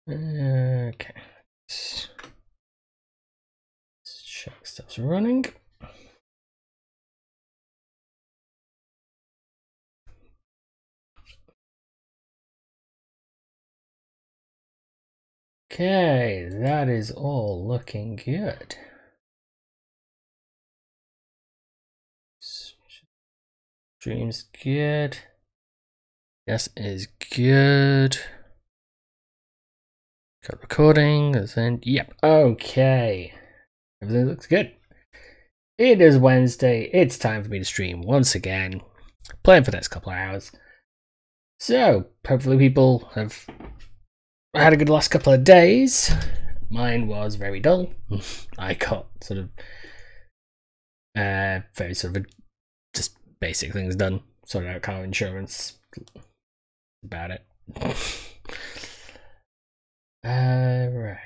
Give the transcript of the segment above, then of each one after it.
Okay. Let's check stuff's running. Okay, that is all looking good. Stream's good. Yes, is good. Got recording, as in, yep, okay. Everything looks good. It is Wednesday, it's time for me to stream once again. Playing for the next couple of hours. So, hopefully people have had a good last couple of days. Mine was very dull. I got sort of very sort of just basic things done. Sorted out car insurance. About it. Right.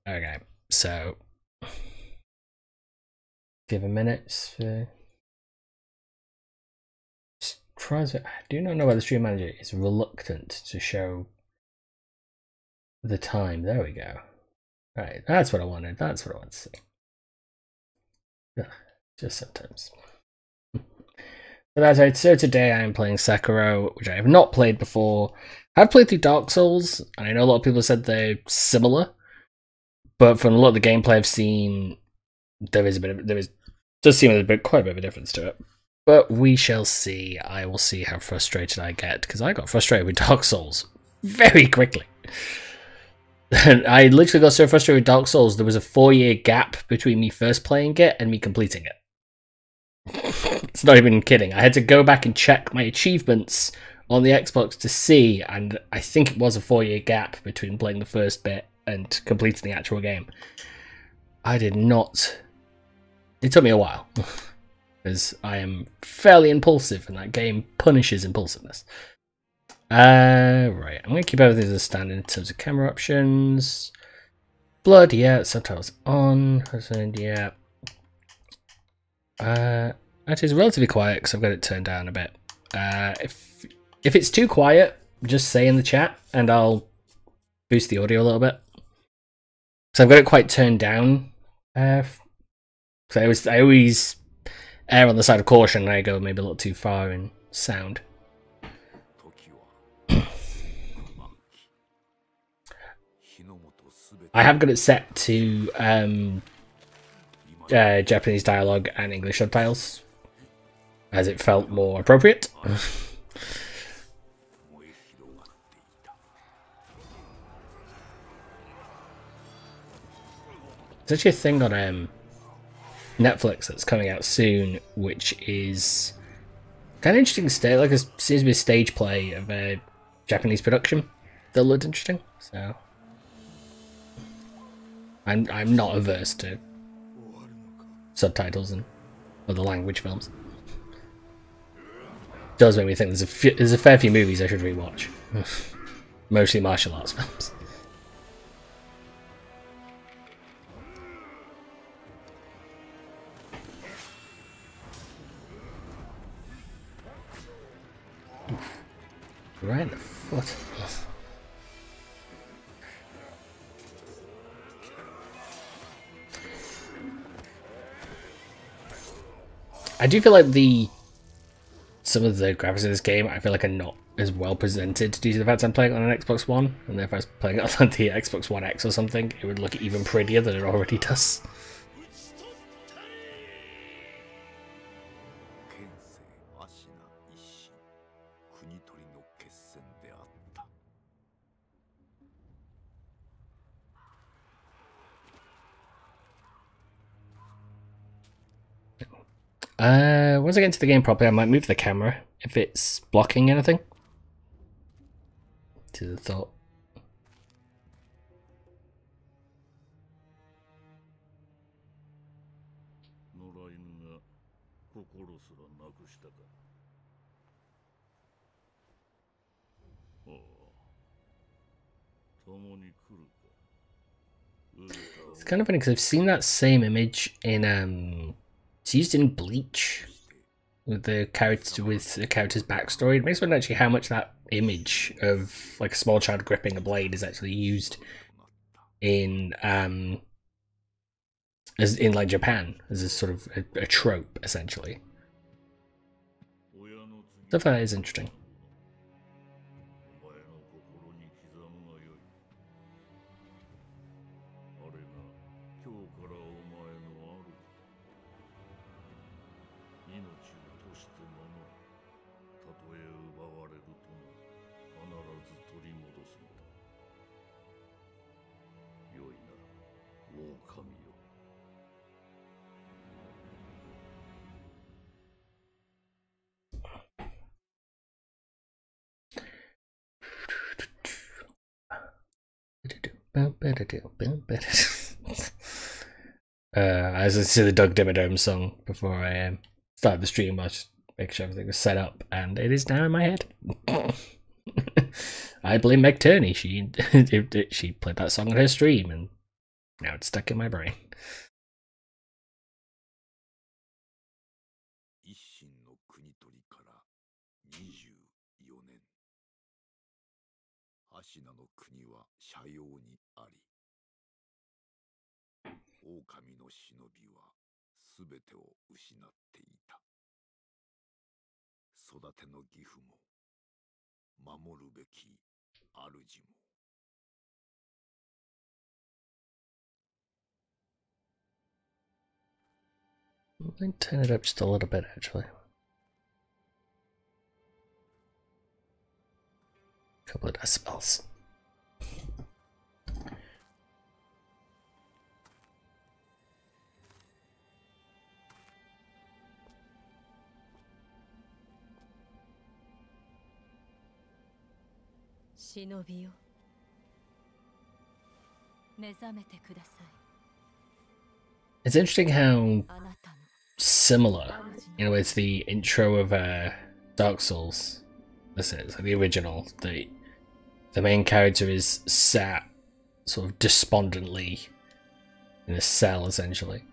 Okay. So give a minute for tries. I do not know why the stream manager is reluctant to show the time. There we go. Right, that's what I wanted. That's what I want to see. Ugh, just sometimes. But that's right. So today I am playing Sekiro, which I have not played before. I've played through Dark Souls, and I know a lot of people said they're similar, but from a lot of the gameplay I've seen, does seem quite a bit of a difference to it. But we shall see. I will see how frustrated I get, because I got frustrated with Dark Souls very quickly. And I literally got so frustrated with Dark Souls, there was a 4-year gap between me first playing it and me completing it. It's not even kidding. I had to go back and check my achievements on the Xbox to see, and I think it was a 4-year gap between playing the first bit and completing the actual game. I did not... It took me a while, because I am fairly impulsive, and that game punishes impulsiveness. Right, I'm going to keep everything as a standard in terms of camera options. Blood, yeah. Subtitles on. Yeah. That is relatively quiet because I've got it turned down a bit. If it's too quiet, just say in the chat and I'll boost the audio a little bit. So I've got it quite turned down. So I always err on the side of caution and I go maybe a little too far in sound. I have got it set to Japanese dialogue and English subtitles, as it felt more appropriate. There's actually a thing on Netflix that's coming out soon, which is kind of interesting. Seems to be a stage play of a Japanese production that looked interesting. So I'm not averse to subtitles and other language films. It does make me think there's a fair few movies I should rewatch. Mostly martial arts films. Right in the foot. I do feel like some of the graphics of this game I feel like are not as well presented due to the fact I'm playing on an Xbox One, and if I was playing it on the Xbox One X or something, it would look even prettier than it already does. Once I get into the game properly, I might move the camera if it's blocking anything. To the thought. It's kind of funny because I've seen that same image in it's used in Bleach with the character's backstory. It makes me wonder actually how much that image of like a small child gripping a blade is actually used in as in like Japan as a sort of a trope essentially. Stuff like that is interesting. I was listening to the Doug Dimmadome song before I started the stream. I was just making sure everything was set up, and it is now in my head. I blame Meg Turney. She played that song on her stream, and now it's stuck in my brain. 守るべき主も。I'll turn it up just a little bit, actually. A couple of decibels. It's interesting how similar, in a way, to the intro of Dark Souls. This is like the original. The main character is sat sort of despondently in a cell, essentially.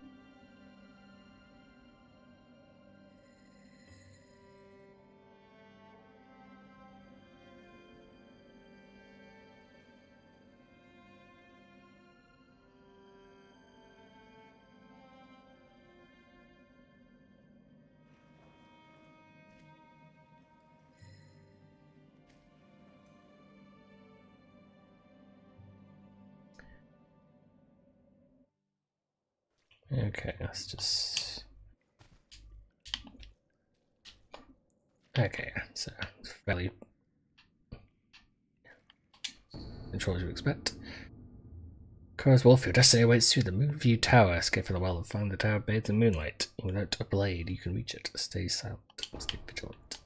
Okay, let's just... Okay, so it's fairly... control as you expect. Cora's Wolf, your destiny awaits you. The Moonview Tower. Escape from the well and find the tower bathed in moonlight. Without a blade, you can reach it. Stay silent. Stay vigilant.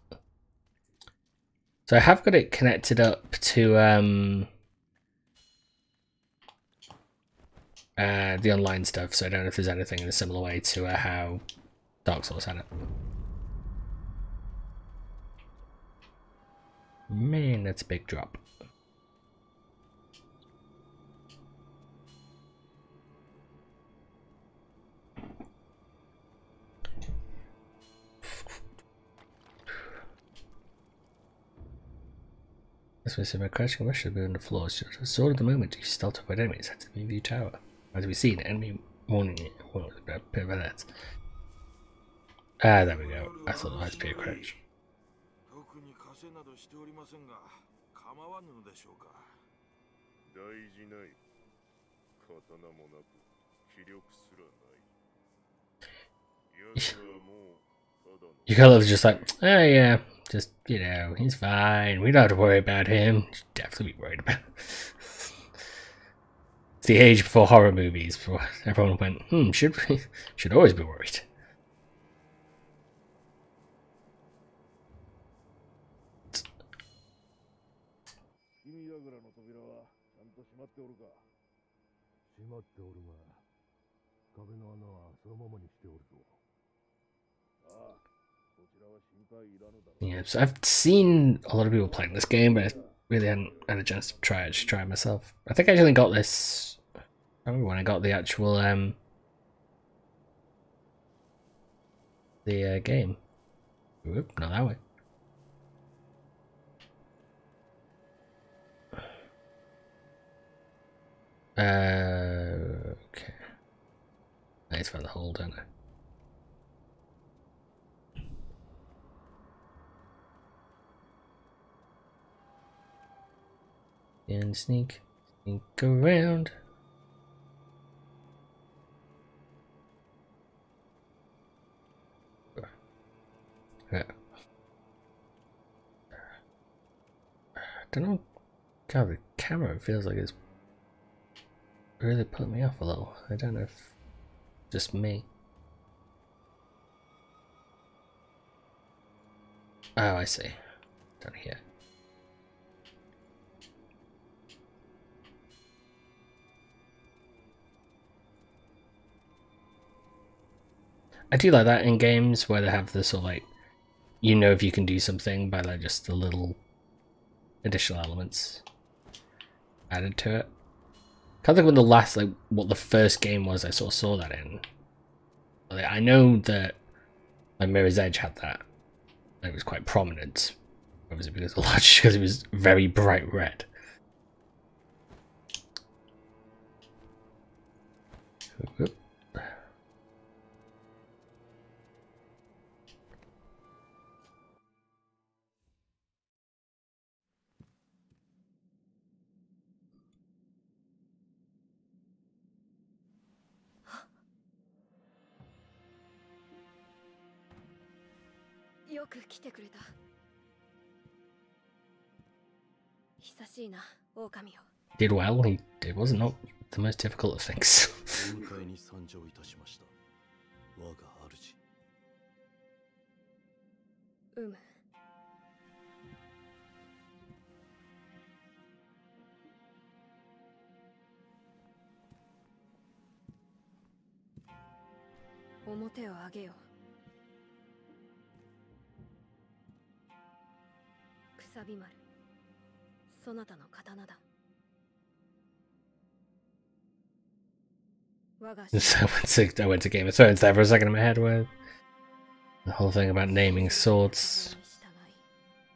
So I have got it connected up to the online stuff, so I don't know if there's anything in a similar way to how Dark Souls had it. Man, that's a big drop. This was my crashing rush should be on the floor. Sword at the moment, you stealth avoid enemies at the Moonview Tower. As we see, an enemy warning you. Well, a bit of that. Ah, there we go. I thought that might be a crash. You kind of just like, oh yeah, just, you know, he's fine. We don't have to worry about him. Should definitely be worried about him. It's the age before horror movies, before everyone went, should always be worried. Yeah, so I've seen a lot of people playing this game, but I really hadn't had a chance to try it myself. I think I actually got this when I got the actual game. Whoop, not that way. Okay. I need to find the hole, don't I? And sneak around. Yeah. I don't know. God, the camera feels like it's really put me off a little. I don't know if just me. Oh, I see. Down here. I do like that in games where they have the sort of like, you know, if you can do something by like just the little additional elements added to it. Can't think when the last, like, what the first game was I sort of saw that in. Like, I know that like Mirror's Edge had that. It was quite prominent, obviously because it was very bright red. Whoop. Did well. It was not the most difficult of things. 表を上げよ。くさび丸、そなたの刀だ。So I went to Game of Thrones there for a second in my head where the whole thing about naming swords.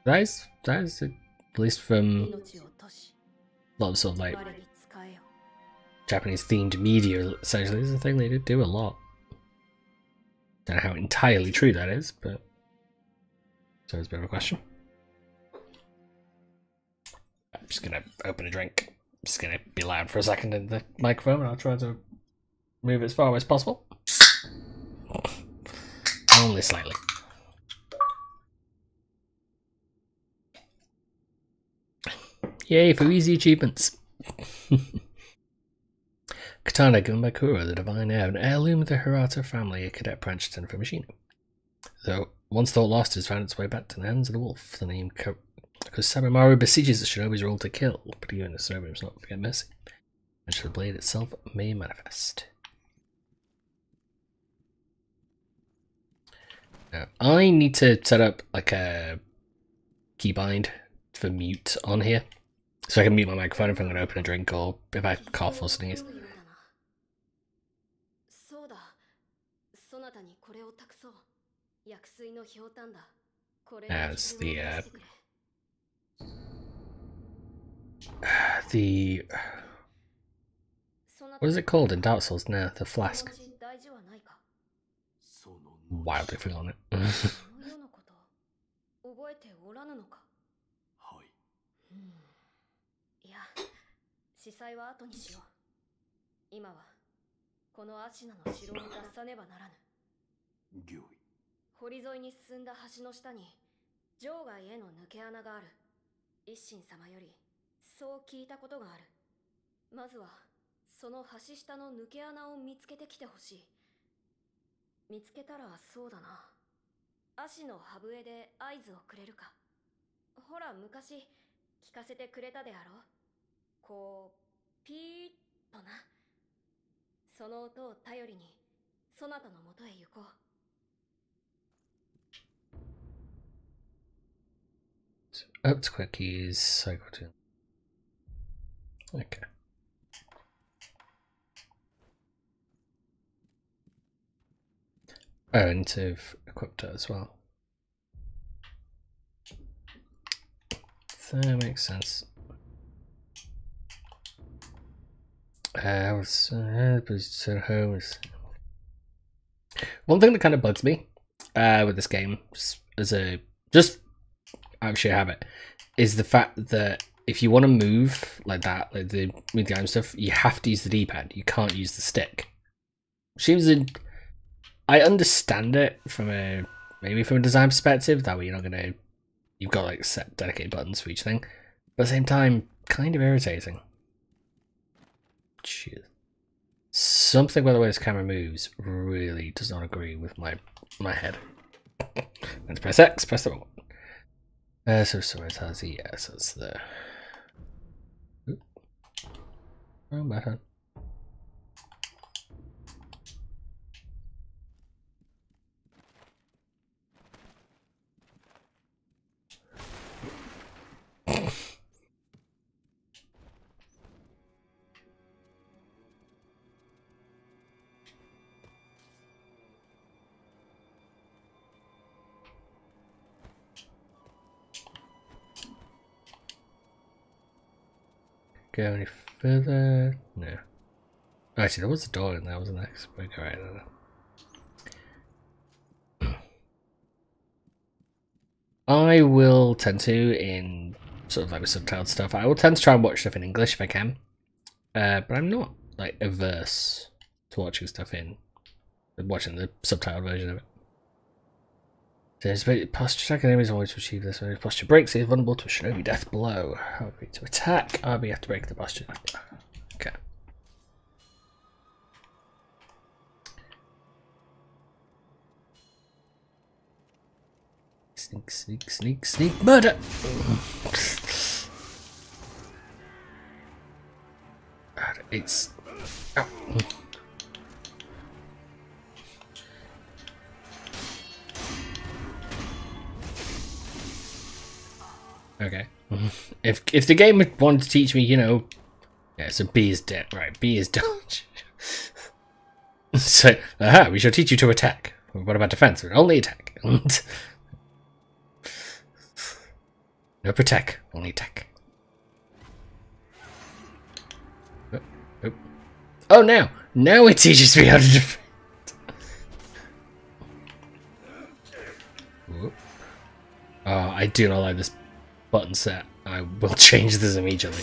That is at least from a lot of sort of like Japanese themed media, essentially, is a thing they did do a lot. Don't know how entirely true that is, but so it's a bit of a question. I'm just gonna open a drink. I'm just gonna be loud for a second in the microphone, and I'll try to move as far away as possible. Only slightly. Yay for easy achievements. Katana given by Kuro, the divine heir, an heirloom of the Hirata family, a cadet branch descended from Mishima. Though once thought lost, has found its way back to the hands of the wolf. The name Kusabemaru besieges the shinobi's role to kill, but even the shinobi must not forget mercy. And the blade itself may manifest. Now, I need to set up like a keybind for mute on here, so I can mute my microphone if I'm going to open a drink or if I cough or sneeze. As the what is it called in Dark Souls now? The flask. Wildly forgotten it. 司祭は後にしよう。今はこのアシナの城を脱さねばならぬ。御意。堀沿いに進んだ橋の下に場外への抜け穴がある。一心様よりそう聞いたことがある。まずはその橋下の抜け穴を見つけてきてほしい。見つけたらそうだな。足の歯笛で合図をくれるか。ほら昔聞かせてくれたであろう。こうピーッとな。その音を頼りにそなたのもとへ行こう。Up to quick keys, cycle to. Okay. Oh, I need to have equipped it as well. So that makes sense. I was home. One thing that kind of bugs me with this game, just out of sheer habit, is the fact that if you want to move like that, like the item stuff, you have to use the D-pad. You can't use the stick. I understand it from a design perspective. That way you've got like set dedicated buttons for each thing. But at the same time, kind of irritating. Jeez. Something about the way this camera moves really does not agree with my head. Let's press X, press the wrong one. So it has the yes, that's the wrong button. Go any further? No. Actually, there was a door in there, wasn't there? Alright, I will tend to, in sort of like with subtitled stuff, I will tend to try and watch stuff in English if I can. But I'm not like averse to watching watching the subtitled version of it. There's posture attack enemies always to achieve this. When posture breaks, he is vulnerable to a shinobi death blow. RB to attack. RB have to break the posture. Okay. Sneak, sneak, sneak, sneak, murder! God, it's... Ow. Okay. If the game wanted to teach me, yeah, so B is dead, right? B is dodge. So, we shall teach you to attack. What about defense? Only attack. No protect, only attack. Oh, now it teaches me how to defend. Oh, I do not like this button set. I will change this immediately.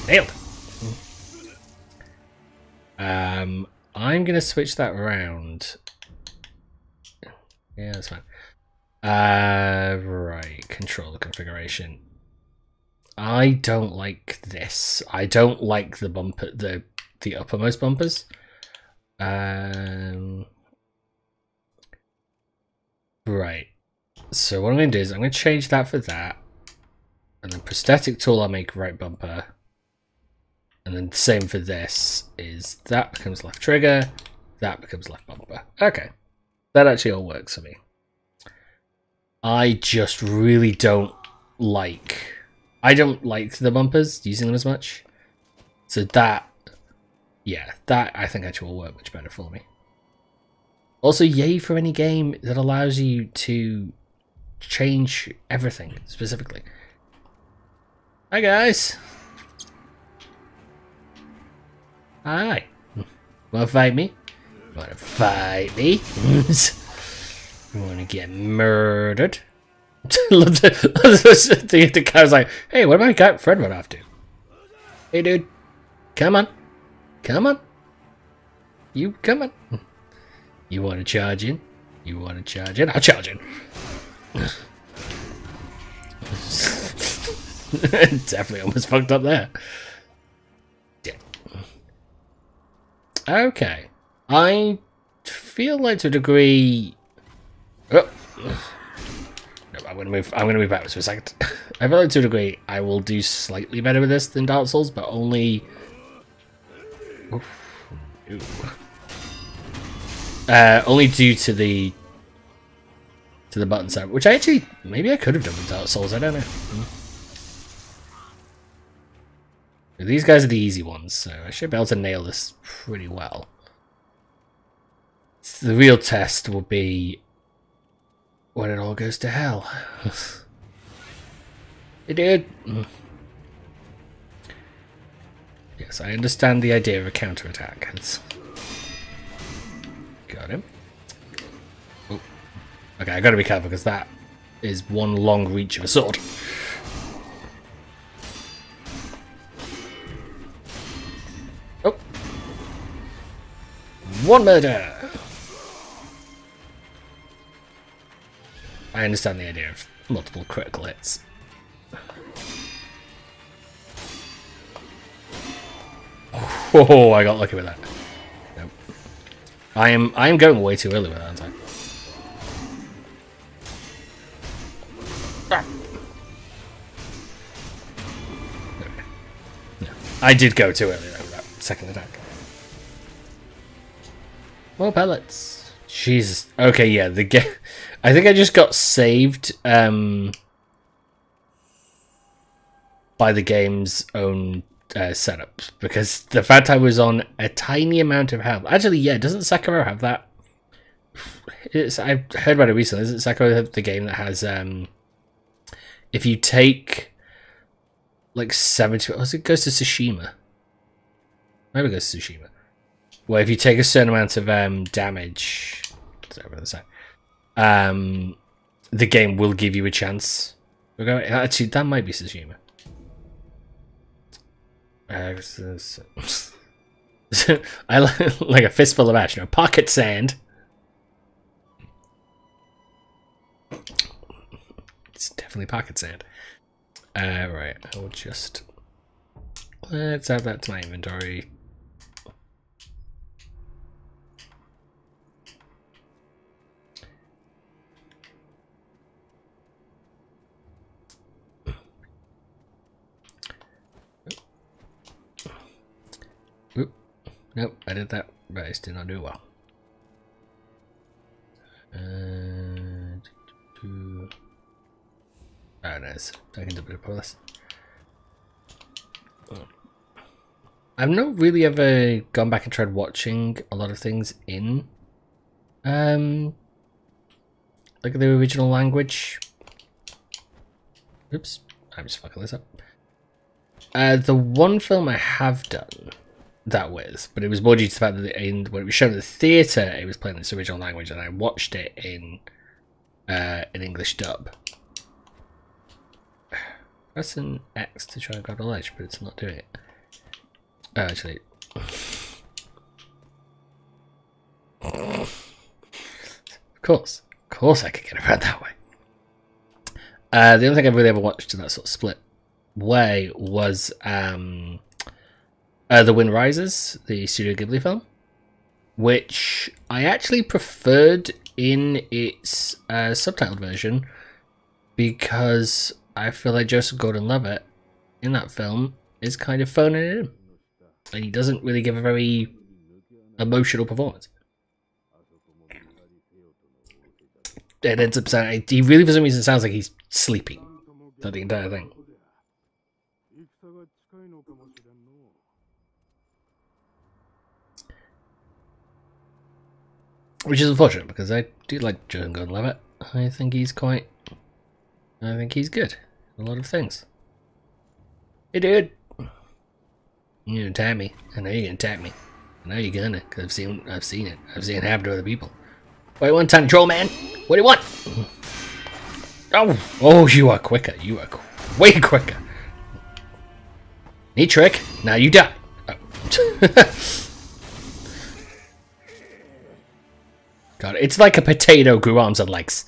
Nailed. I'm gonna switch that around. Yeah, that's fine. Right, controller configuration. I don't like this. I don't like the bumper, the uppermost bumpers. Right. So what I'm going to do is I'm going to change that for that, and then prosthetic tool I'll make right bumper, and then the same for this is that becomes left trigger, that becomes left bumper. Okay, that actually all works for me. I just really don't like the bumpers, using them as much. So that I think actually will work much better for me. Also, yay for any game that allows you to change everything specifically. Hi guys. Hi. Wanna fight me? Wanna fight me? You wanna get murdered? The guy's like, hey, what am I Fred run off to? Hey dude, come on. Come on. You come on. You wanna charge in? You wanna charge in? I'll charge in. Definitely almost fucked up there. Yeah. Okay. I feel like to a degree... Oh. No, I'm gonna move backwards for a second. I feel like to a degree I will do slightly better with this than Dark Souls, but only... only due to the button set, which maybe I could have done with Dark Souls, I don't know. These guys are the easy ones, so I should be able to nail this pretty well. The real test will be when it all goes to hell. Hey dude! Yeah, Yes, I understand the idea of a counterattack. Got him. Oh. Okay, I gotta be careful because that is one long reach of a sword. Oh. One murder! I understand the idea of multiple critical hits. Oh, I got lucky with that. Nope. I am going way too early with that, aren't I? Ah. No. I did go too early though with that second attack. More pellets. Jesus. Okay, yeah, the game. I think I just got saved by the game's own setup, because the fact I was on a tiny amount of health. Actually, yeah, doesn't Sekiro have that? I've heard about it recently. Isn't Sekiro the game that has if you take like 70, it goes to Tsushima. Maybe it goes to Tsushima. Where if you take a certain amount of damage, the game will give you a chance. Actually, that might be Tsushima. I like a fistful of ash. No, pocket sand. It's definitely pocket sand. Right, I'll just let's add that to my inventory. Oop. Nope, I did that, but I did not do well. Oh, nice. I can do a bit of this. I've not really ever gone back and tried watching a lot of things in like the original language. Oops, I'm just fucking this up. The one film I have done that with, but it was more due to the fact that when it was shown at the theatre, it was playing in its original language, and I watched it in an English dub. Press an X to try and grab a ledge, but it's not doing it. Oh, actually. Of course I could get around that way. The only thing I've really ever watched in that sort of split way was The Wind Rises, the Studio Ghibli film, which I actually preferred in its subtitled version because I feel like Joseph Gordon-Levitt in that film is kind of phoning it in, and he doesn't really give a very emotional performance. It ends up sounding, he really for some reason sounds like he's sleeping throughout the entire thing. Which is unfortunate because I do like Joseph Gordon-Levitt. I think he's good. A lot of things. Hey dude, you're gonna tap me. I know you're gonna tap me. I know you're gonna, cause I've seen it. I've seen it happen to other people. Wait one tiny troll man. What do you want? Oh, you are quicker. You are way quicker. Neat trick. Now you die. Oh. God, it's like a potato grew arms and legs.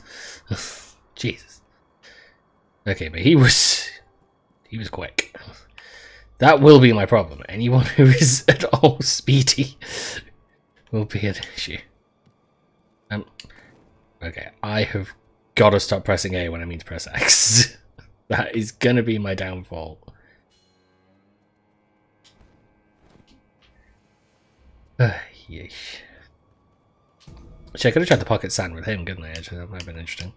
Jesus. Okay, but he was quick. That will be my problem. Anyone who is at all speedy will be an issue. Okay, I have got to stop pressing A when I mean to press X. That is gonna be my downfall. Yeesh. Actually, I could have tried the pocket sand with him, couldn't I? Actually, that might have been interesting.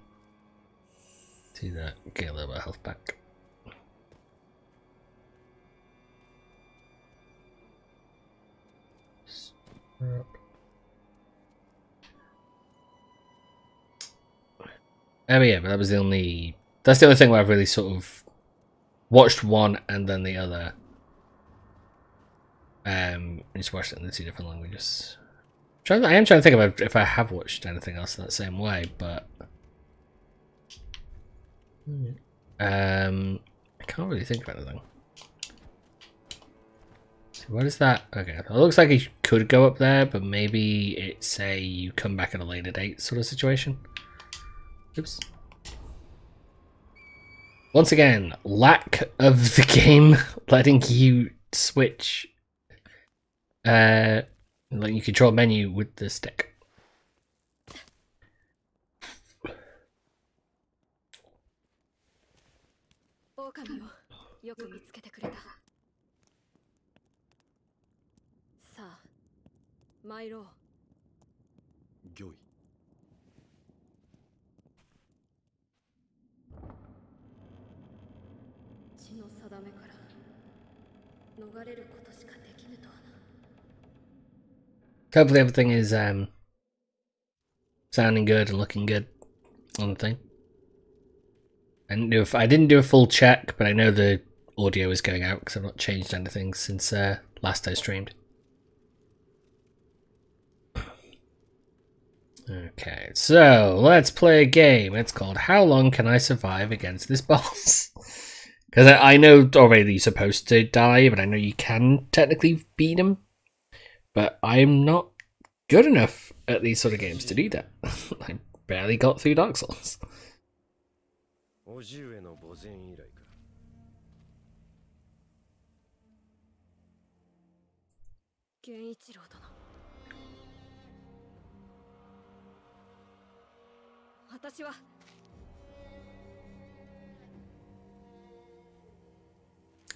See that, get a little bit of health back. Oh yeah, but that's the only thing where I've really sort of watched one and then the other. Just watched it in the 2 different languages. I am trying to think about if I have watched anything else in that same way, but I can't really think of anything. So what is that? Okay, it looks like it could go up there, but maybe it's a you come back at a later date sort of situation. Oops. Once again, lack of the game letting you switch like you control menu with the stick. 狼をよく見つけてくれた。さあ、参ろう。御意。血の定めから逃れることしかできぬとはな。 Hopefully everything is sounding good and looking good on the thing. I didn't do a full check, but I know the audio is going out because I've not changed anything since last I streamed. Okay, so let's play a game. It's called How Long Can I Survive Against This Boss? Because I know already you're supposed to die, but I know you can technically beat him. But I'm not good enough at these sort of games to do that. I barely got through Dark Souls. 叔父上の墓前以来か。源一郎殿。私は。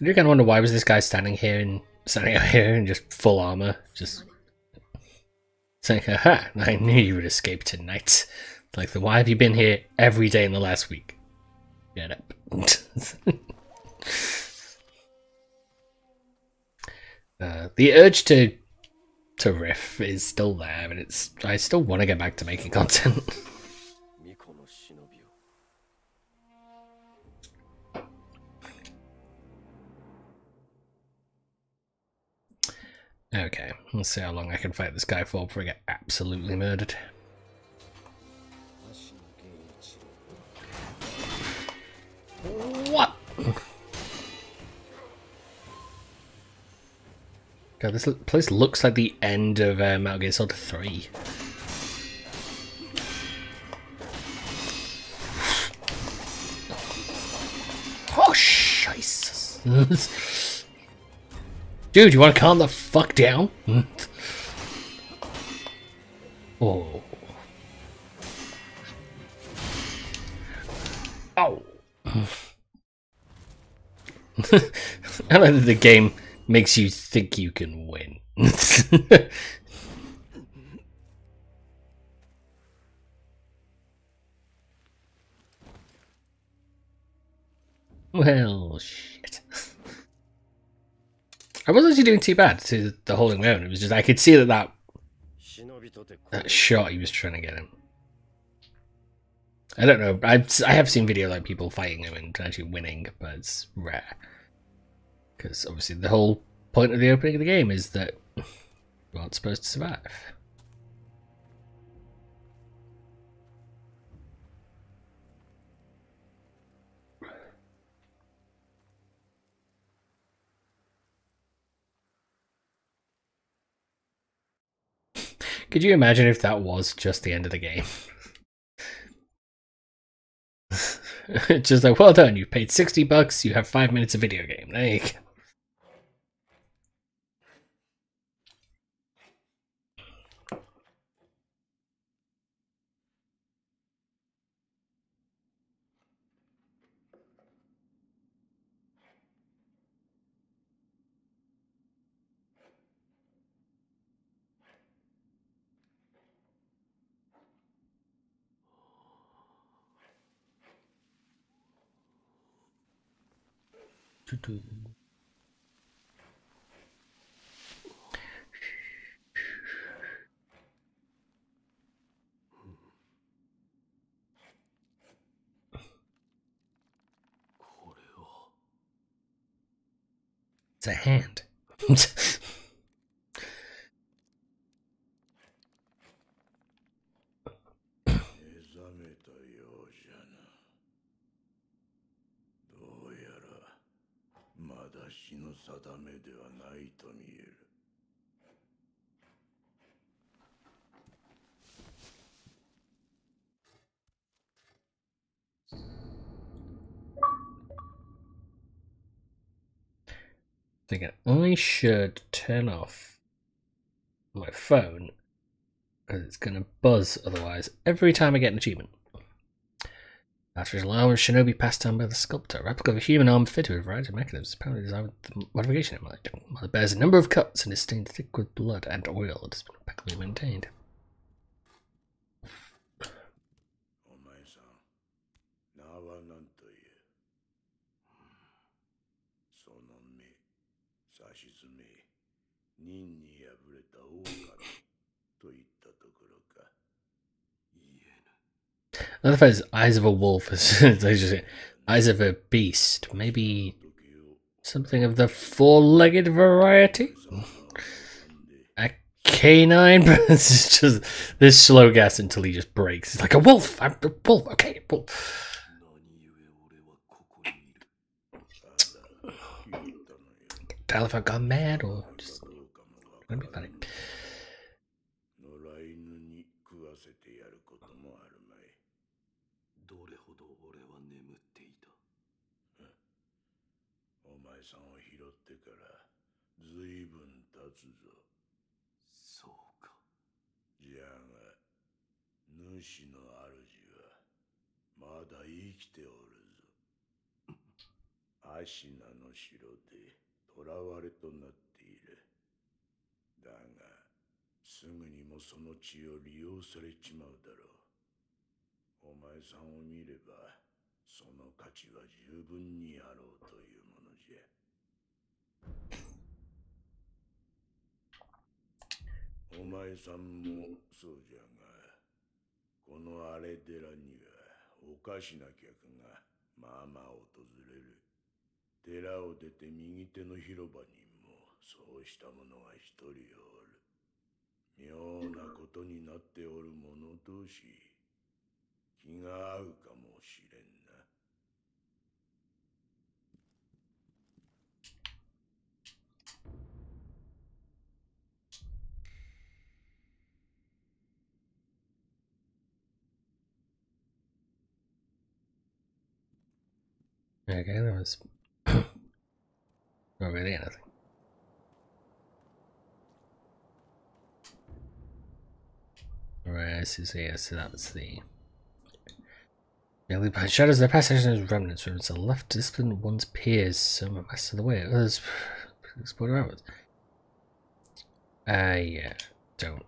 I do kind of wonder why was this guy standing out here in just full armor, just saying, "Haha! I knew you would escape tonight." Like, why have you been here every day in the last week? Get up. The urge to riff is still there, but I still want to get back to making content. Okay, let's see how long I can fight this guy for before I get absolutely murdered. What? God, this place looks like the end of Metal Gear Solid 3. Oh, Jesus. Dude, you want to calm the fuck down? Oh. Oh. I like that the game makes you think you can win. Well, shit. I wasn't actually doing too bad to the holding my own. It was just I could see that shot he was trying to get him. I don't know. I have seen video like people fighting him and actually winning, but it's rare. Because obviously the whole point of the opening of the game is that you aren't supposed to survive. Could you imagine if that was just the end of the game? Just like, well done, you paid $60, you have 5 minutes of video game. There you go. It's a hand. だ死の定めではないと見える。Thinking I should turn off my phone because it's gonna buzz otherwise every time I get an achievement. After his allowance, Shinobi passed down by the sculptor. A replica of a human arm fitted with a variety of mechanisms, apparently designed with the modification in mind. While it bears a number of cuts and is stained thick with blood and oil, it has been impeccably maintained. お前さん、名は何という？その目、指し詰め、任に敗れた狼といったところか。I love his eyes of a wolf, eyes of a beast, maybe something of the four-legged variety? A canine? It's just this slow gas until he just breaks. It's like a wolf! I'm a wolf, okay, wolf. Tell if I've gone mad or just gonna be funny. お前さんを拾ってからずいぶん経つぞ。そうか。じゃが、主の主はまだ生きておるぞ。アシナの城で囚われとなっている。だが、すぐにもその血を利用されちまうだろう。お前さんを見れば、その価値は十分にあろうというものじゃ。お前さんもそうじゃが、この荒れ寺にはおかしな客がまあまあ訪れる。寺を出て右手の広場にもそうした者が一人おる。妙なことになっておる者同士、気が合うかもしれんな。Okay, that was not really anything. Right, I see, so that was the... Merely by shadows, their passage is remnants from the left to discipline one's peers, some of us of the way, others explore outwards. Yeah, don't.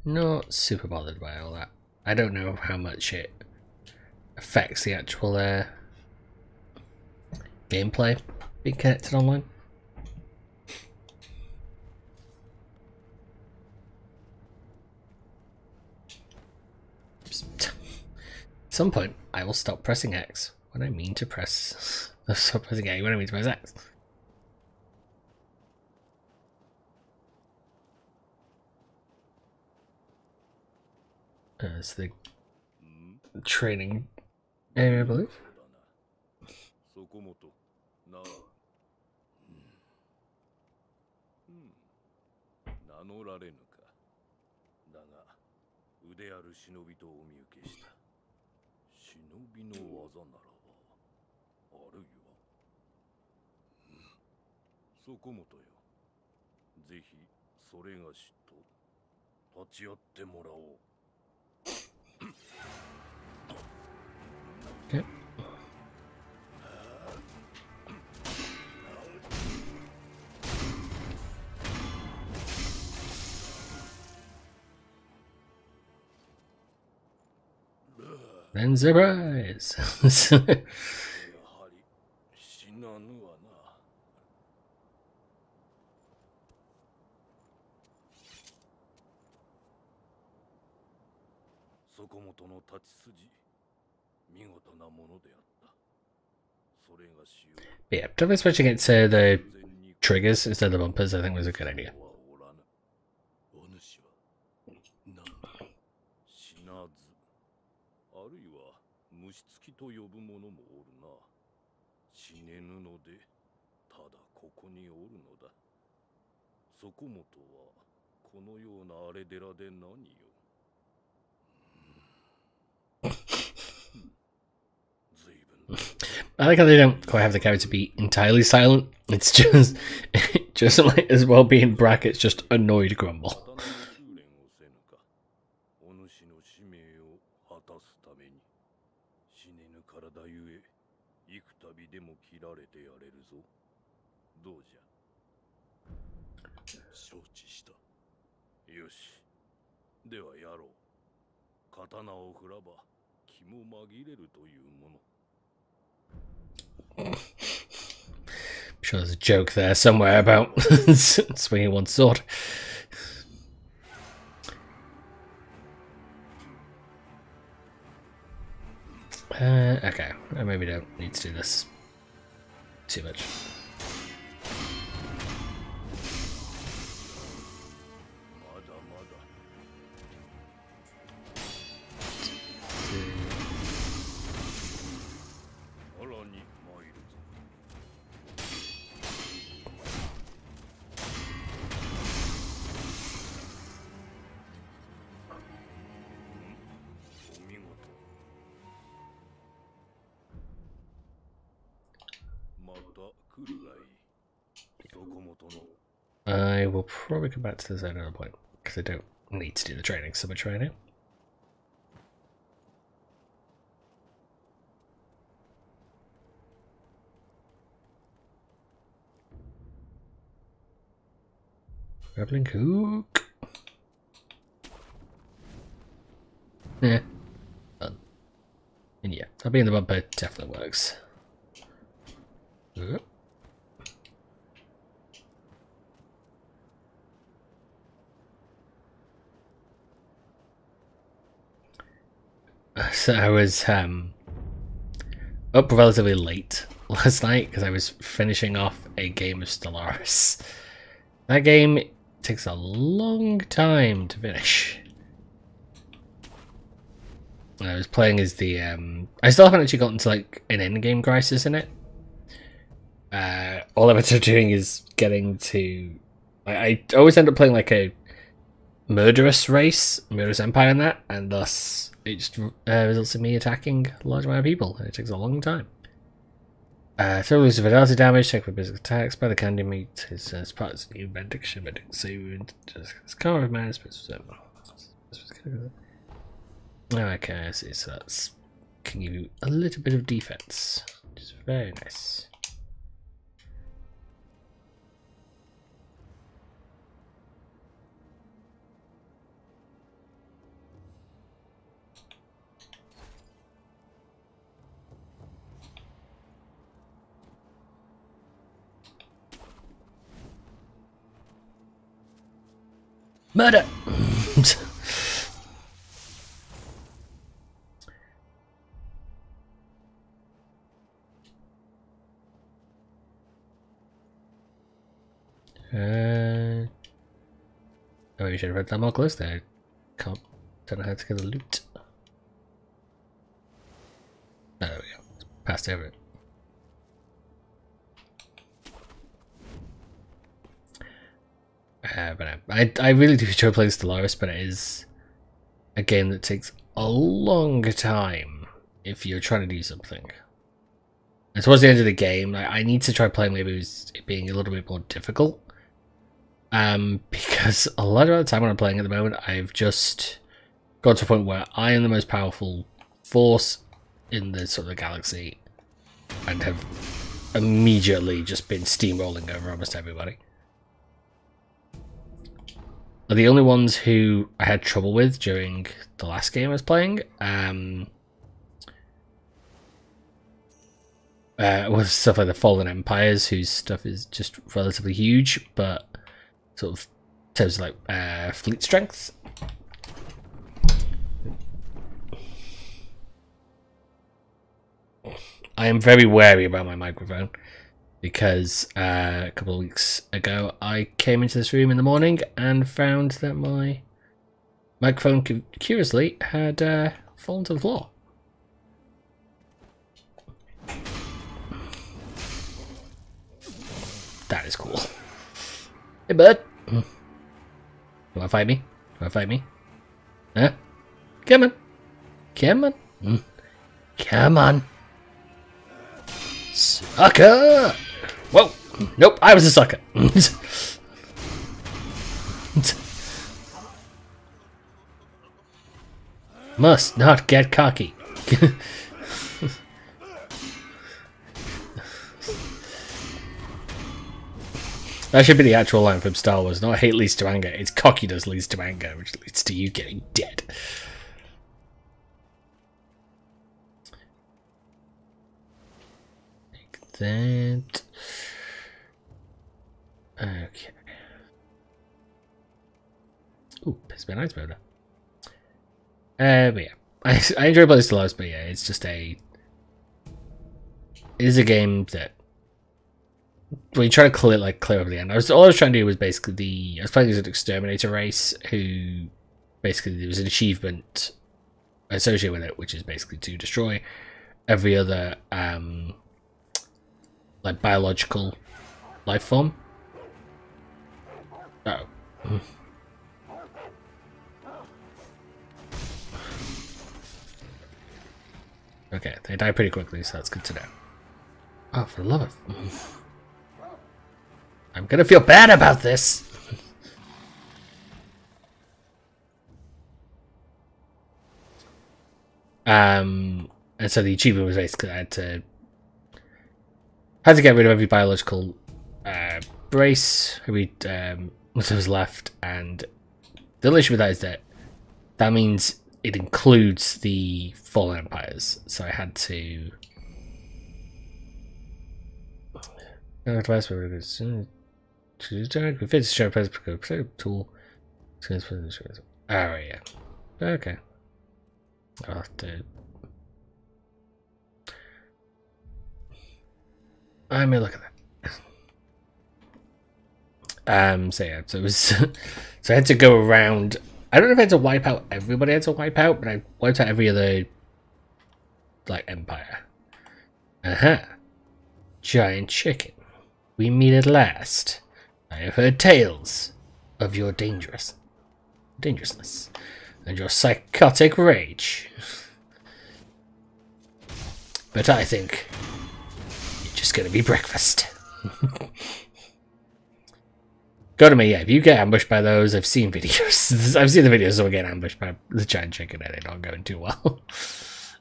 Not super bothered by all that. I don't know how much it affects the actual gameplay being connected online. At some point, I will stop pressing X when I mean to press. Stop pressing A when I mean to press X. It's the training area, I believe. 名乗られぬか。だが、腕ある忍びとお見受けした。忍びの技ならば、あるいは。そこもとよ。ぜひ、それがしと立ち会ってもらおう。Okay. Then surprise! そこもとの立ち筋、見事なものであった。それがしよう。 Yeah, definitely switching it to the triggers instead of the bumpers, I think was a good idea. お主は死なず、あるいは無虫つきと呼ぶ者もおるな。死ねぬので、ただここにおるのだ。そこもとは、このような荒れ寺で何よ。I like how they don't quite have the character be entirely silent. It's just like as well be in brackets, just annoyed grumble. ではやろう。刀を振らば気も紛れるというもの。I'm sure there's a joke there somewhere about swinging one sword. Okay, I maybe don't need to do this too much. I will probably come back to this at another point because I don't need to do the training, so I'm trying it. Grappling hook. Yeah. Fun. And yeah, that being the bumper definitely works. So I was up relatively late last night because I was finishing off a game of Stellaris. That game takes a long time to finish. I was playing as the I still haven't actually gotten to like an end-game crisis in it. All I'm doing is getting to I always end up playing like a murderous empire in that, and thus it just results in me attacking a large amount of people, and it takes a long time. Throw loose of fidelity damage, check for basic attacks by the candy meat. It's part of the new benediction, so it's cover of man. Okay, I see. So that's can give you a little bit of defense, which is very nice. Murder! Oh, you should have read that more close there. Don't know how to get the loot. Oh, there we go. Passed over it. But I really do enjoy playing Stellaris, but it is a game that takes a long time if you're trying to do something. And towards the end of the game, I need to try playing maybe it being a little bit more difficult. Because a lot of the time when I'm playing at the moment, I've just got to a point where I am the most powerful force in the sort of the galaxy, and have immediately just been steamrolling over almost everybody. The only ones who I had trouble with during the last game I was playing was stuff like the Fallen Empires, whose stuff is just relatively huge, but sort of in terms of like fleet strength. I am very wary about my microphone, because a couple of weeks ago I came into this room in the morning and found that my microphone curiously had fallen to the floor. That is cool. Hey, bud. You wanna fight me? You wanna fight me? Huh? Come on. Come on. Come on. Sucker! Whoa! Nope, I was a sucker. Must not get cocky. That should be the actual line from Star Wars. Not hate leads to anger. It's cockiness leads to anger, which leads to you getting dead. Like that. Okay. Ooh, piss me nice mode. But yeah, I enjoy playing Star Wars, but yeah, it's just it is a game that when you try to clear up the end. All I was trying to do was basically I was playing as an exterminator race who basically there was an achievement associated with it, which is basically to destroy every other like biological life form. Oh. Okay, they die pretty quickly, so that's good to know. Oh, for the love of... I'm gonna feel bad about this! And so the achievement was basically I had to get rid of every biological brace, every what was left, and the only issue with that is that means it includes the fallen empires, so I had to tool. Oh yeah. Okay. I'll have to I may look at that. So yeah, so it was so I had to go around. I don't know if I had to wipe out everybody I had to wipe out, but I wiped out every other like empire. Giant chicken. We meet at last. I have heard tales of your dangerousness and your psychotic rage. But I think you're just gonna be breakfast. Go to me, yeah. If you get ambushed by those, I've seen videos. I've seen the videos of someone getting ambushed by the giant chicken and they're not going too well.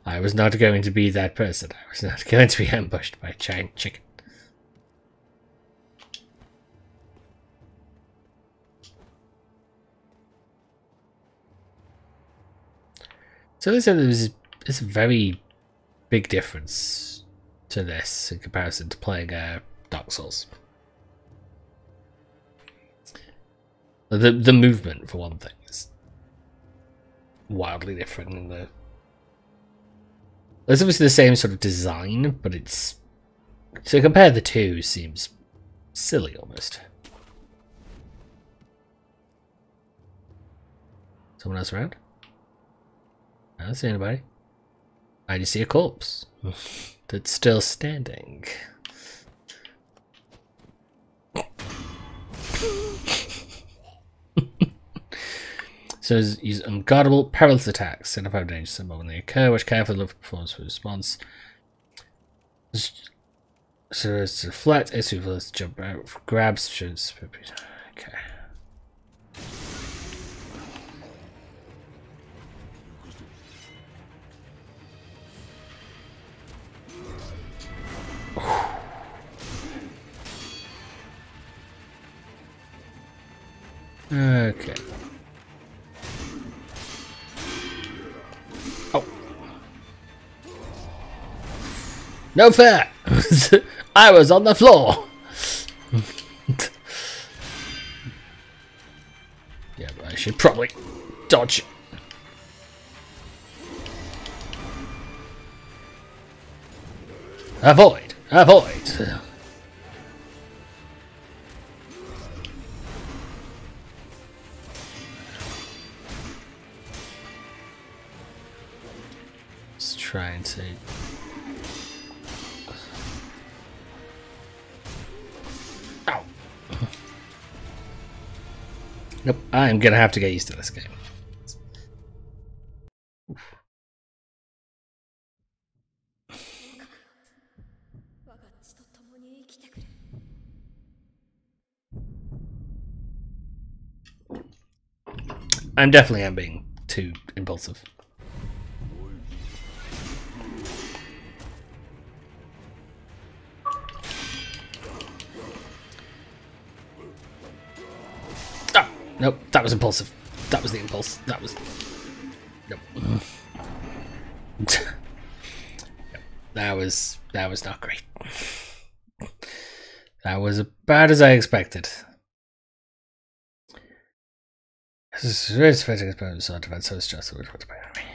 I was not going to be that person. I was not going to be ambushed by a giant chicken. So there's a very big difference to this in comparison to playing Dark Souls. The movement, for one thing, is wildly different. And it's obviously the same sort of design, but it's to compare the two seems silly almost. Someone else around? I don't see anybody. I just see a corpse that's still standing. So use unguardable, perilous attacks. Send up out danger symbol when they occur, which carefully look for performance for response. So as to deflect, as to jump out, grabs, shoots. Okay. Okay. Oh. No fair! I was on the floor! Yeah, but I should probably dodge. Avoid! Avoid! Trying to ow. Nope, I am gonna have to get used to this game. I'm definitely am being too impulsive. Ah, nope, that was impulsive. That was the impulse. That was... Nope. That was not great. That was as bad as I expected. This is very sophisticated, but so defense, so it's just the word for the enemy.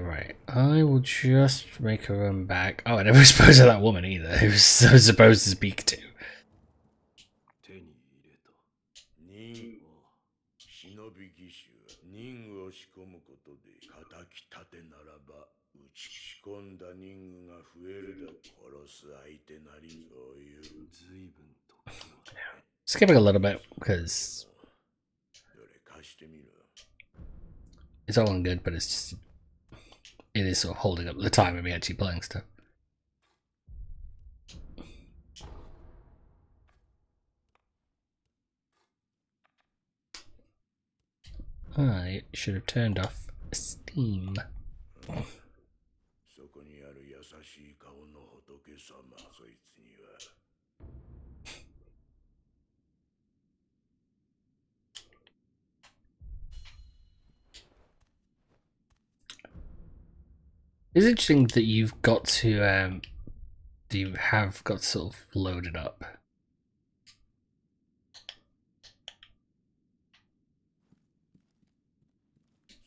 Right. I will just make her run back. Oh, I never spoke to that woman either, who was so supposed to speak to. 忍び義手任を仕込むことで敵立てならば打ち仕込んだ任が増えるだ殺す相手なりそういう随分と Skipping a little bit because it's all well good, but it's just it is sort of holding up the time of me actually playing stuff. I should have turned off Steam. そこにある優しい顔の仏様そいつには It's interesting that you've got to you have got sort of loaded up.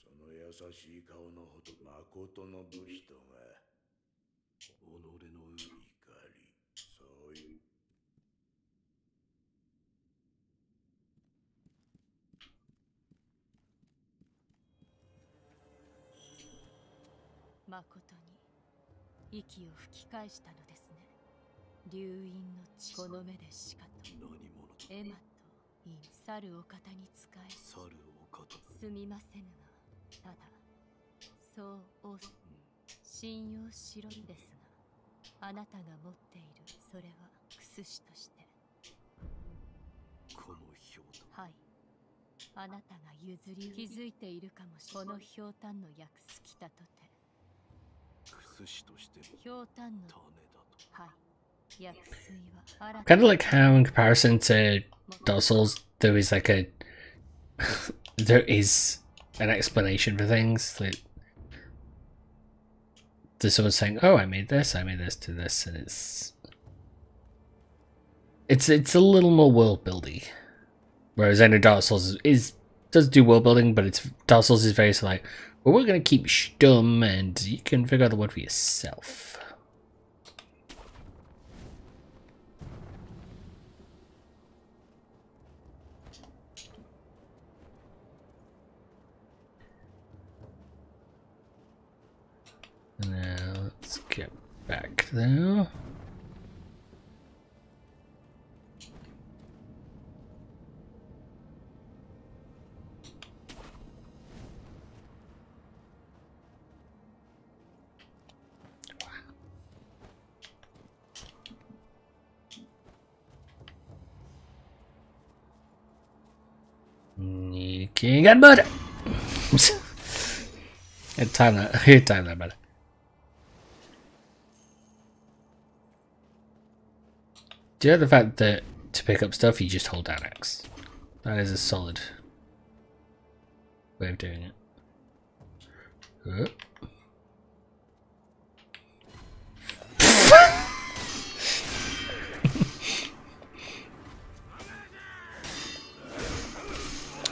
その優しい顔のほど誠の武士とが己の怒りそういう 誠に息を吹き返したのですね。流因の血この目でしかと何者エマとイン猿お方に仕え猿お方すみませぬがただそう仰せ信用しろですがあなたが持っているそれは薬師としてこのひょうたんはいあなたが譲り気づいているかもしれないこのひょうたんの訳すきたとて Kind of like how, in comparison to Dark Souls, there is like a there is an explanation for things. Like there's someone saying, "Oh, I made this to this," and it's a little more world building. Whereas I know Dark Souls does do world building, but Dark Souls is very like, well, we're gonna keep stum, and you can figure out the word for yourself. Now let's get back there. You can't get butter. Time that better. Do you know the fact that to pick up stuff you just hold down X? That is a solid way of doing it.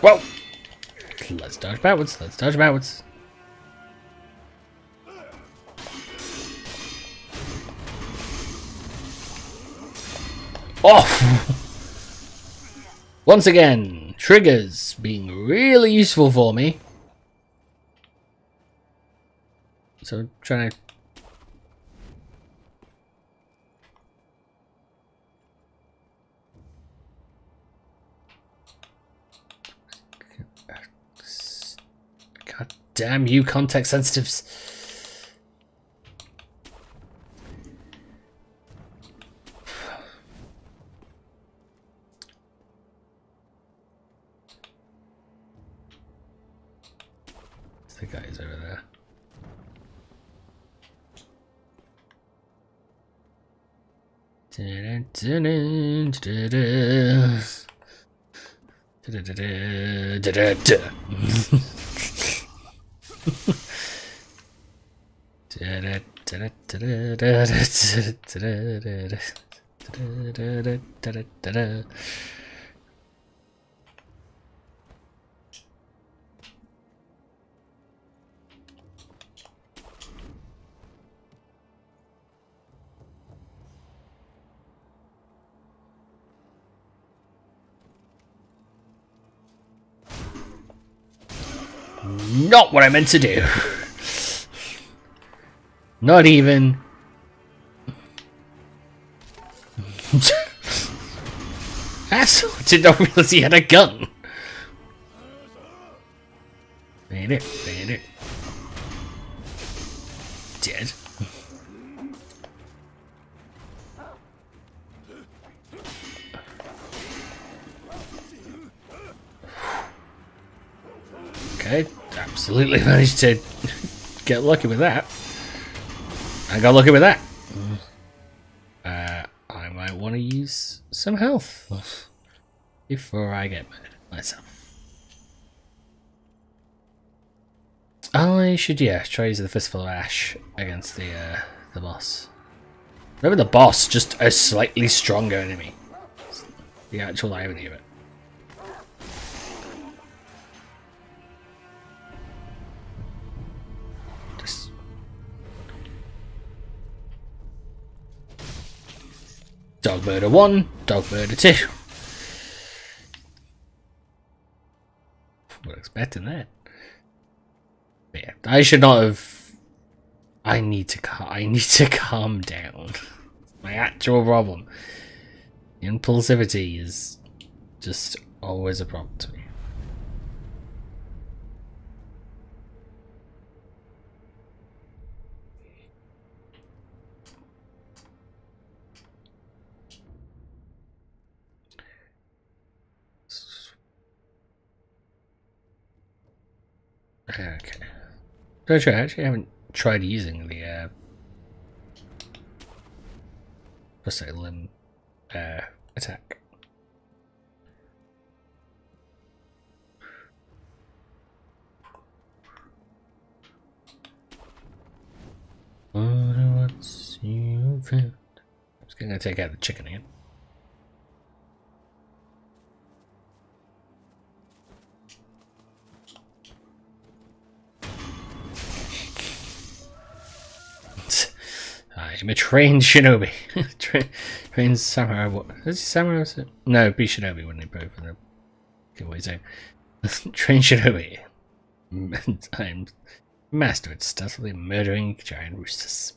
Whoa! Let's dodge backwards. Let's dodge backwards. off! Once again, triggers being really useful for me. So trying to... God damn you, context sensitives. The guy's over there. Not what I meant to do. Not even. Asshole, did not realize he had a gun. Made it. Dead. Okay, absolutely managed to get lucky with that. I got lucky with that. I might want to use some health before I get murdered myself. I should, yeah, try using the Fistful of Ash against the boss. Remember the boss, just a slightly stronger enemy. The actual irony of it. Dog murder 1, dog murder 2. We're expecting that. But yeah, I should not have. I need to calm down. My actual problem. Impulsivity is just always a problem to me. Okay. Don't try. I actually haven't tried using the what's that limb attack. What's you found? I'm just gonna take out the chicken again. I'm a trained shinobi. Trained samurai. What is he, samurai? No, it'd be shinobi, wouldn't it? Both of them. Okay, what are you saying? Trained shinobi. I'm master at stealthily murdering giant roosters.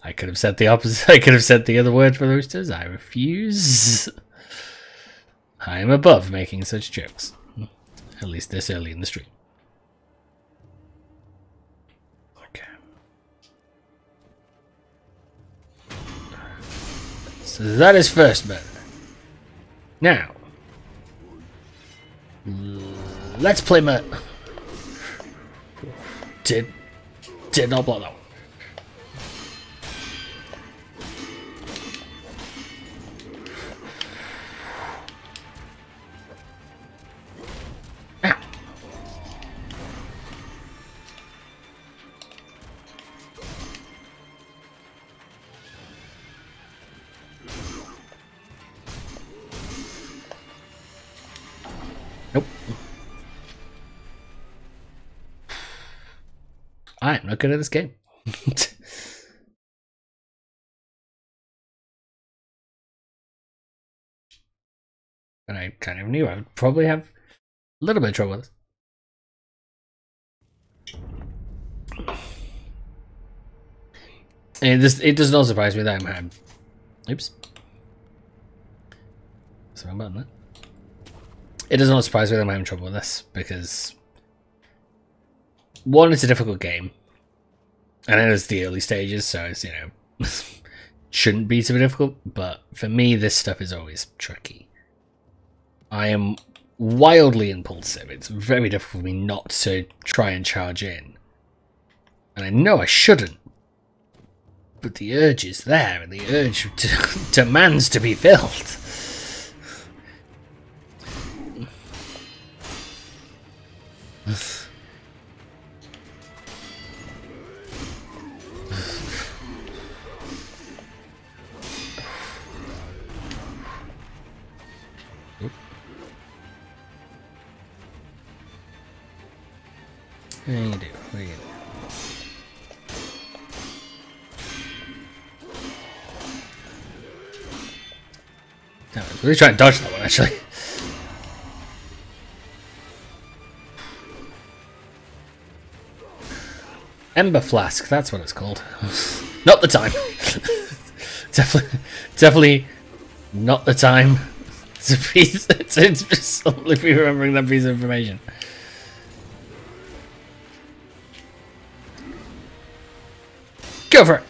I could have said the opposite. I could have said the other word for roosters. I refuse. I am above making such jokes. At least this early in the stream. So that is first murder. Now, let's play murder. Did not block that one. Ow. Nope. I'm not good at this game. And I kind of knew I would probably have a little bit of trouble with this. And it does not surprise me that I'm having... Oops. Sorry about that. It does not surprise me that I'm having trouble with this, because... One, it's a difficult game. And it is the early stages, so it's, you know... shouldn't be too difficult, but for me, this stuff is always tricky. I am wildly impulsive. It's very difficult for me not to try and charge in. And I know I shouldn't. But the urge is there, and the urge demands to be filled. What do you do? What do you do? No, I'm really trying to dodge that one, actually. Ember Flask, that's what it's called. Not the time. definitely not the time to solely be remembering that piece of information. Go for it!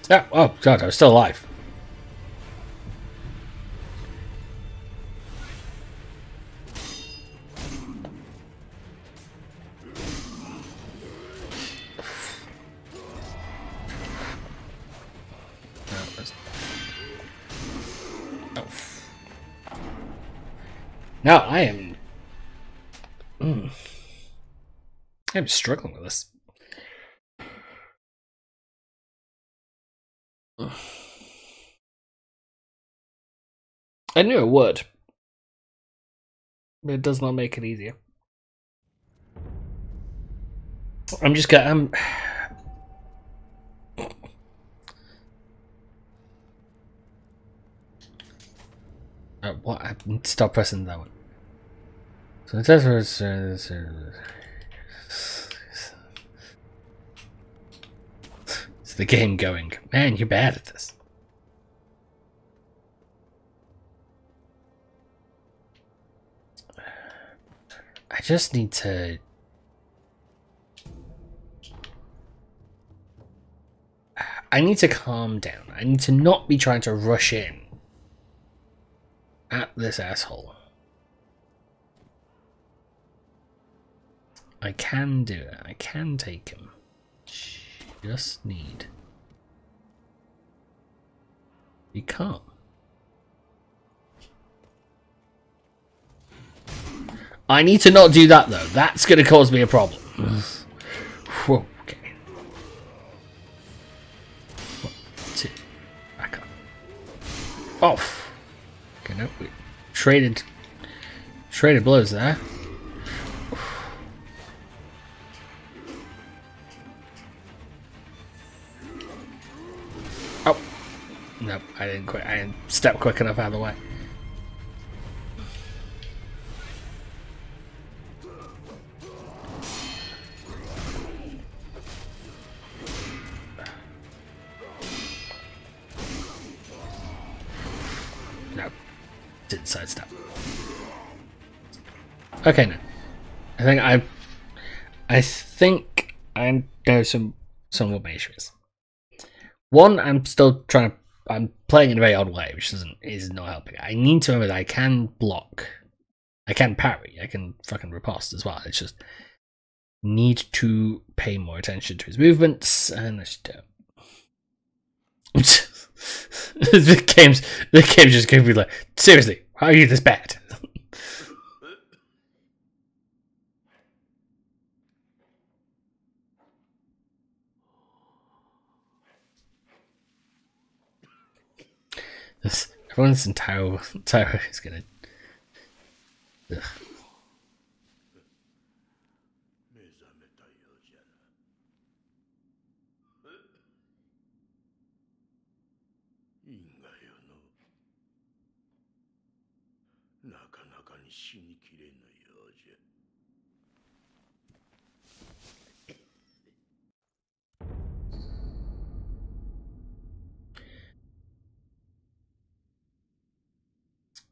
Yeah, oh god, I was still alive. Now I am... I'm struggling with this. I knew it would, but it does not make it easier. I'm just gonna... what? I need to stop pressing that one. So it says it's the game going. Man, you're bad at this. I just need to... I need to calm down. I need to not be trying to rush in at this asshole. I can do it. I can take him. Just need... Be calm. I need to not do that though. That's going to cause me a problem. Whoa, okay. 1, 2, back up. Off. Okay, no, we traded blows there. Oh, no, I didn't quit. I didn't step quick enough out of the way. Didn't sidestep. Okay, no. I think I know some what my issue is. One, I'm playing in a very odd way, which is not helping. I need to remember that I can block. I can parry. I can fucking riposte as well. It's just need to pay more attention to his movements, and I just don't. the game's just gonna be like, seriously, how are you this bad? Everyone's entire is gonna... Ugh. なかなかに死にきれぬようじゃ。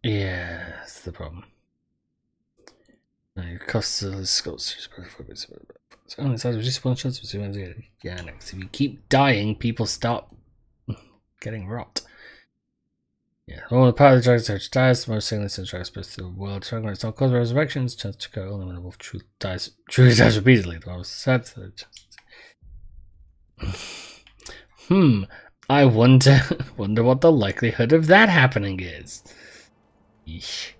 Yeah, that's the problem. It costs the sculptures. Only size of just one chance of yeah, next. If you keep dying, people start getting rot. Yeah, all the power of the dragon search dies, the most sickness and dragon spreads to the world. Dragon is not caused by resurrections, chance to go only when the wolf truly dies repeatedly. The was sad for the chance. I wonder what the likelihood of that happening is. Yeesh.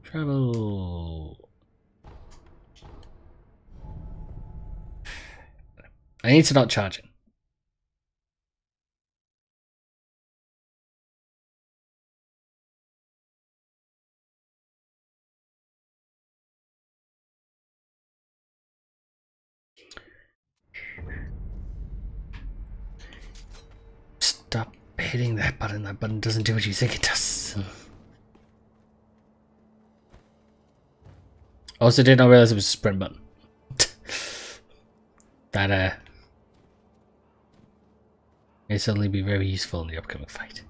Travel. I need to not charge it. Stop hitting that button. That button doesn't do what you think it does. Also did not realize it was a sprint button. That may suddenly be very useful in the upcoming fight.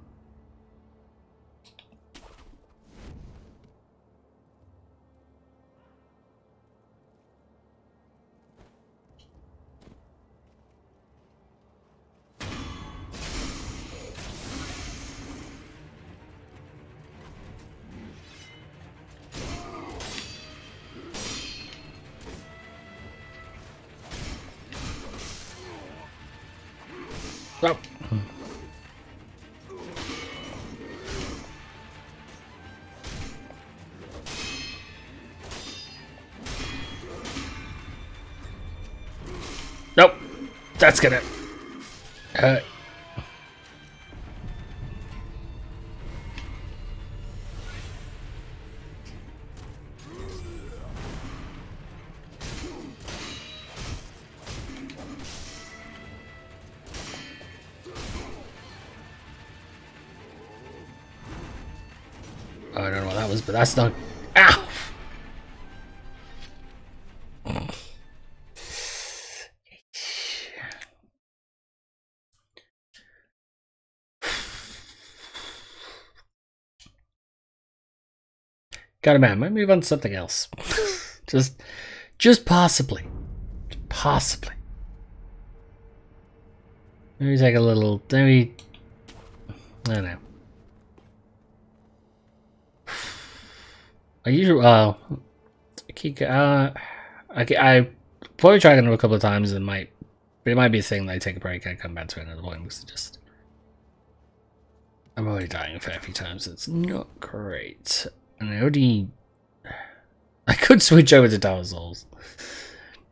Oh. Nope. That's gonna hurt. I don't know what that was, but that's not. Ow! God, man, might move on to something else. just possibly. Possibly. Maybe take a little. Maybe. I don't know. I usually. I probably try it a couple of times and it might be a thing that I take a break and I come back to it another point because I'm already dying a fair few times. It's not great. And I could switch over to Dark Souls,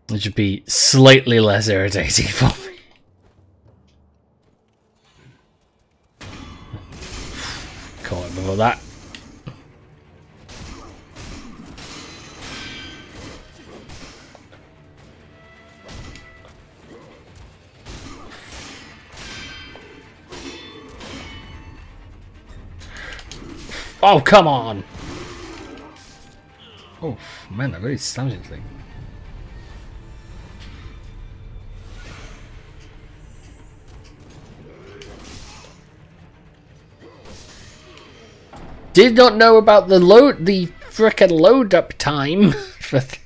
which would be slightly less irritating for me. Caught it before that. Oh, come on! Oh, man, that really slams it thing. Did not know about the frickin' load up time for this.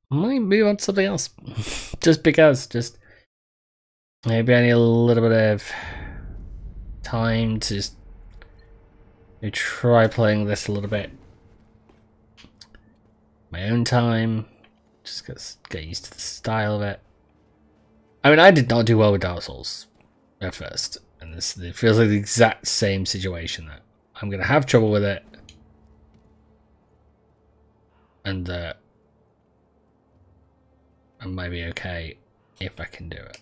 Might move on to something else. Just because, maybe I need a little bit of time to just try playing this a little bit. My own time. Just get used to the style of it. I mean, I did not do well with Dark Souls at first. And it feels like the exact same situation that I'm going to have trouble with it. And I might be okay if I can do it.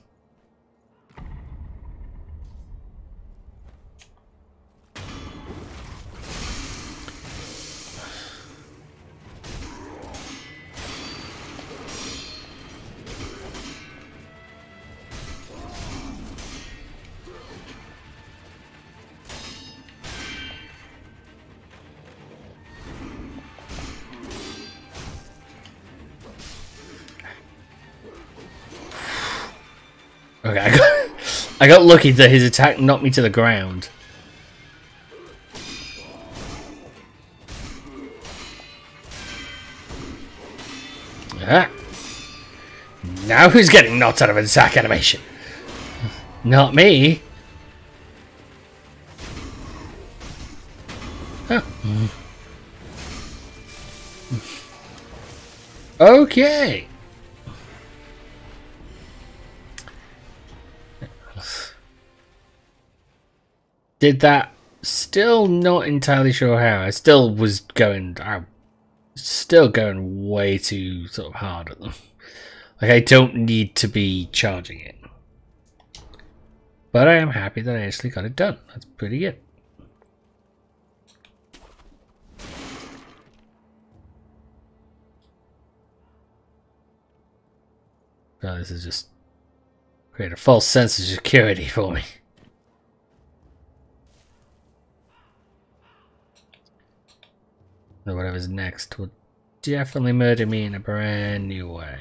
Okay, I got lucky that his attack knocked me to the ground. Ah. Now who's getting knocked out of an attack animation? Not me. Huh. Okay. Did that? Still not entirely sure how. I still was going. I'm still going way too sort of hard at them. Like I don't need to be charging it. But I am happy that I actually got it done. That's pretty good. Oh, this is just create a false sense of security for me. Or whatever's next will definitely murder me in a brand new way.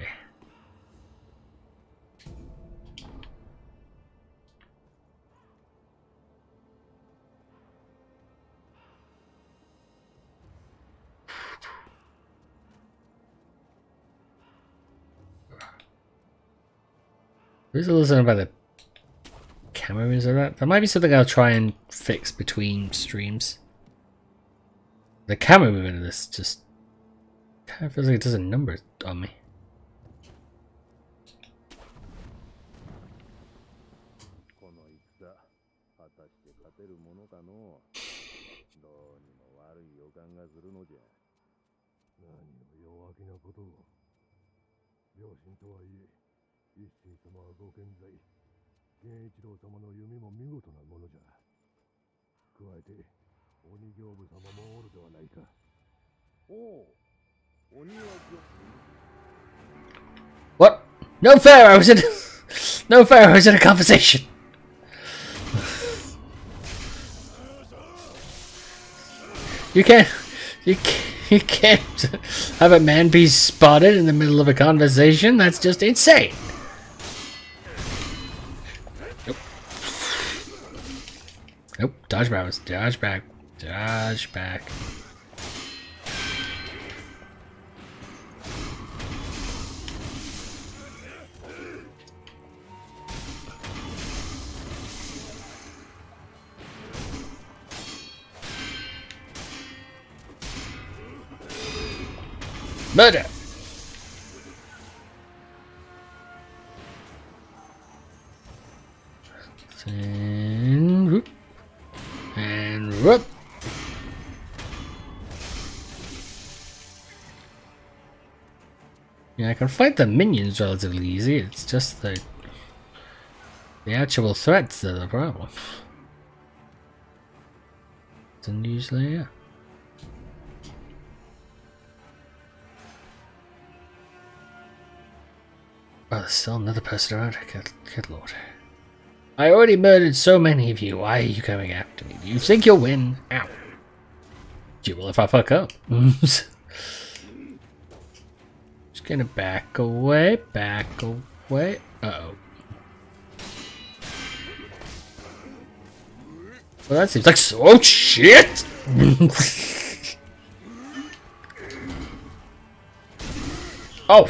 Who's listening about the cameras or that? That might be something I'll try and fix between streams. The camera movement of this just kind of feels like it does a number on me. What? No fair! I was in no fair! I was in a conversation. You can't have a man be spotted in the middle of a conversation. That's just insane. Nope. Nope. Dodge bounce. Dodge back. Dodge back. Murder! And whoop. And whoop. Yeah, I can fight the minions relatively easy. It's just the actual threats that are the problem. And usually, yeah. Oh, there's still another person around. Good lord. I already murdered so many of you. Why are you coming after me? Do you think you'll win? Ow. You will if I fuck up. Just gonna back away. Back away. Uh-oh. Well, that seems like so. Oh, shit! Oh.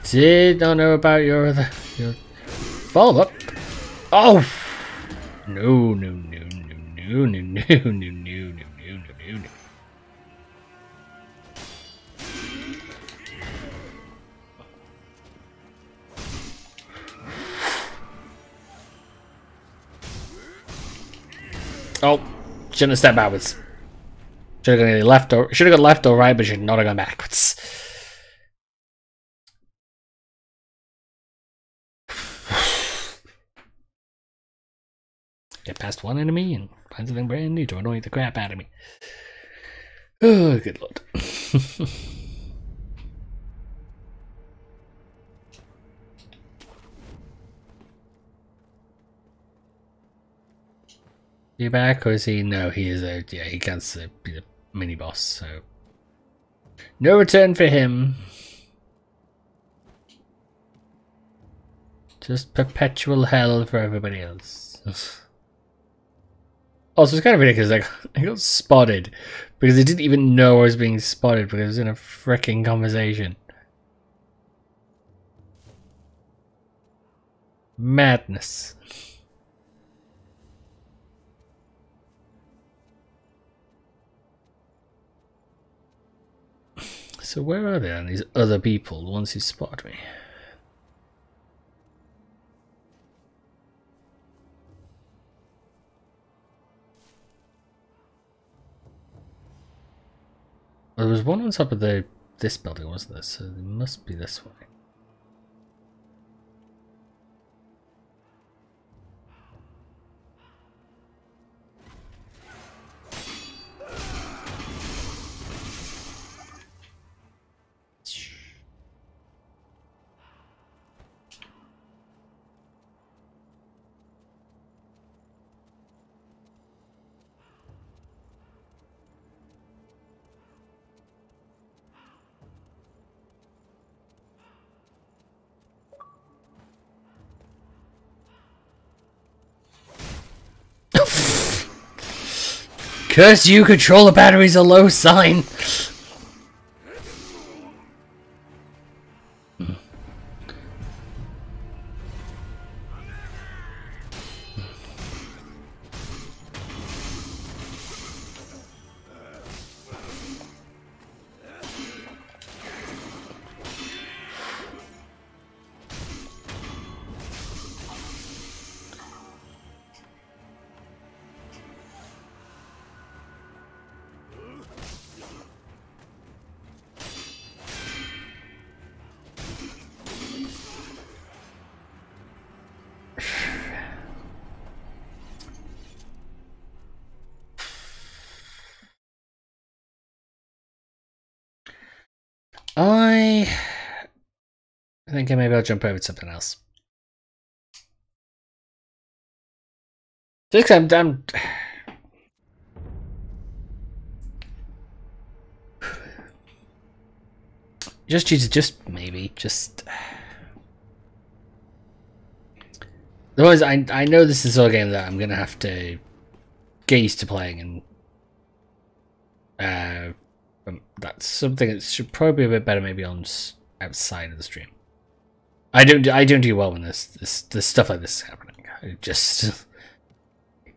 Did not know about your follow-up. Oh! No, no, no, no, no, no, no, no, no, no, no, no, no. Oh, shouldn't have stepped backwards. Should have gone left or right, but should not have gone backwards. Get past one enemy and find something brand new to annoy the crap out of me. Oh, good lord. He back or is he? No, he is a he can't be the mini boss, so. No return for him. Just perpetual hell for everybody else. Also, it's kind of ridiculous. Like, I got spotted because I didn't even know I was being spotted because I was in a freaking conversation. Madness. So where are they and these other people, the ones who spotted me? Well, there was one on top of this building, wasn't there? So it must be this way. Curse you, control the batteries a low sign. I think maybe I'll jump over to something else. I'm just maybe otherwise I know this is a game that I'm gonna have to get used to playing, and that's something that should probably be a bit better maybe on outside of the stream. I don't do well when this stuff like this is happening. I just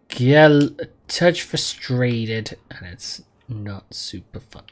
get a touch frustrated, and it's not super fun.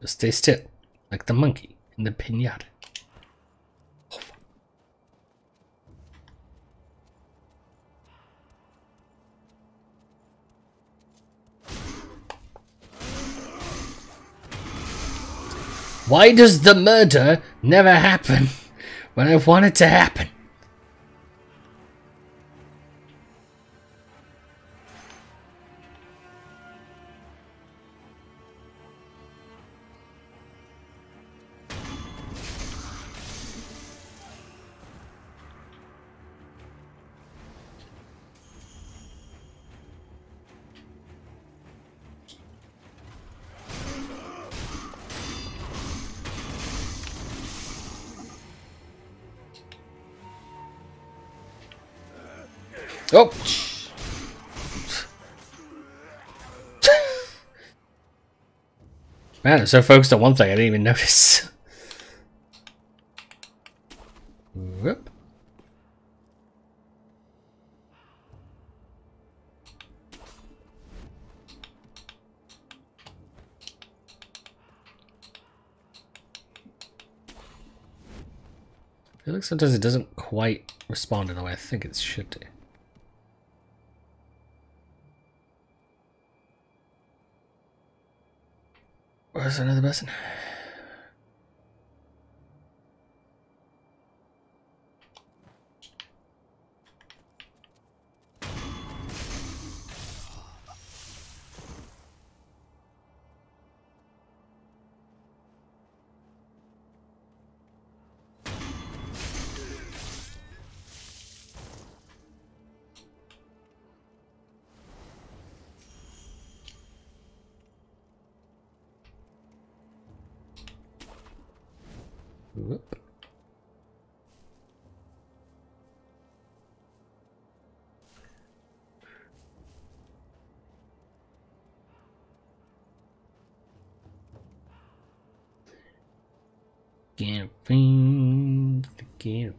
Just stay still, like the monkey in the pinata. Why does the murder never happen when I want it to happen? Oh! Man, I'm so focused on one thing I didn't even notice. I feel like sometimes it doesn't quite respond in the way I think it should do. Where's another person? Whoop. Can't find the getaway.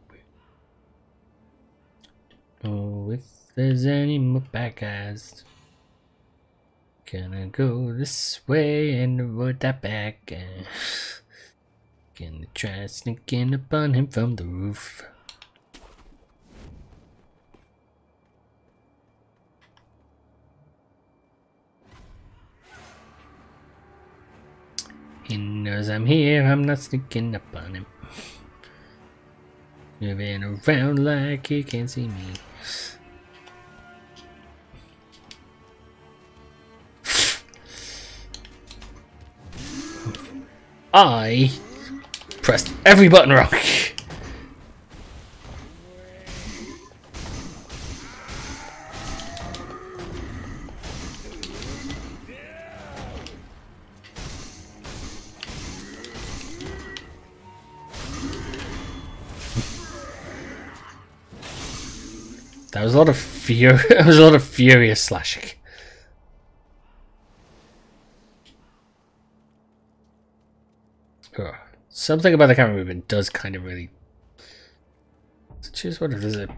Oh, if there's any more bad guys, gonna go this way and avoid that bad guy. Gonna try sneaking upon him from the roof. He knows I'm here, I'm not sneaking up on him. Moving around like he can't see me. I pressed every button wrong. That was a lot of fear. That was a lot of furious slashing. Oh, something about the camera movement does kind of really. Let's choose what it is. Is it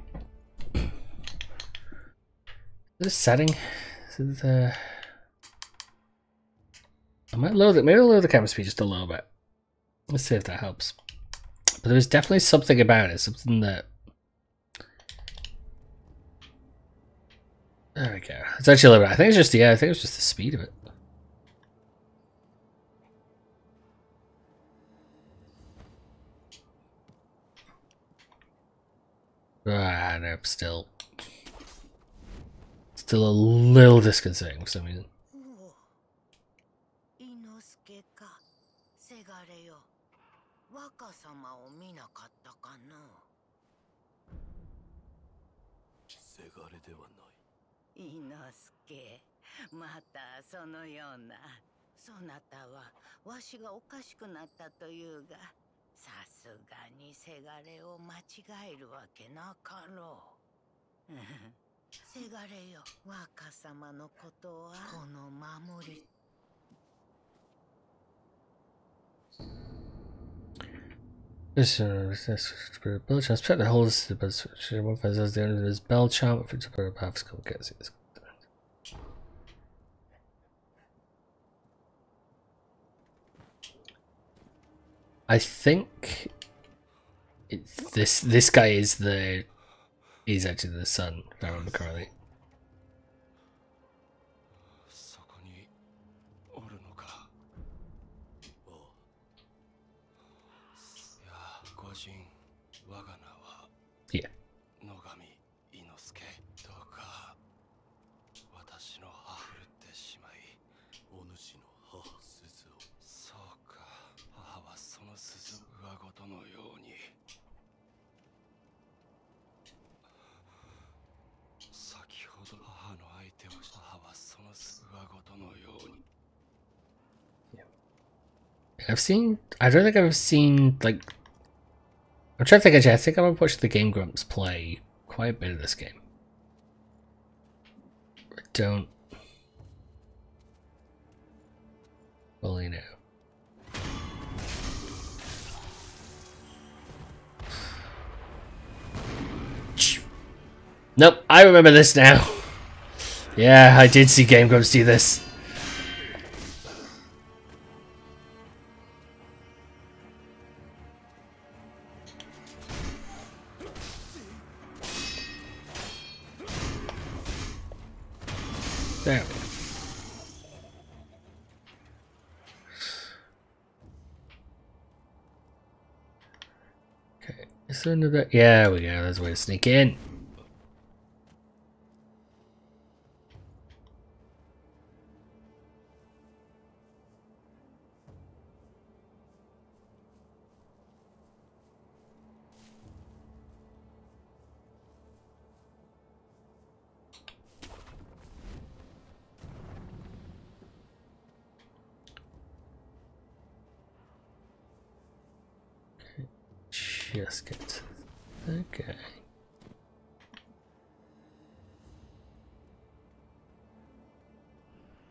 a setting? Is it I might lower it. Maybe I'll lower the camera speed just a little bit. Let's see if that helps. But there's definitely something about it. Something that. There we go. It's actually a little bit. I think it's just, yeah, I think it's just the speed of it. Ah, no, still a little disconcerting for some reason. またそのようなそなたはわしがおかしくなったというがさすがにせがれを間違えるわけなかろうせがれよ若様のことはこの守り This bell charm. Protect the holes to the bell. One finds as the owner of his bell charm. If it's a pair of paths, come get it. I think this guy is he's actually the son, if I remember correctly. Yeah. I don't think I've seen, like, I'm trying to think actually, I think I've watched the Game Grumps play quite a bit of this game. I don't fully know. Nope, I remember this now. Yeah, I did see Game Grumps do this. There we go. Okay, is there another? Yeah, we go. There's a way to sneak in. Just get okay.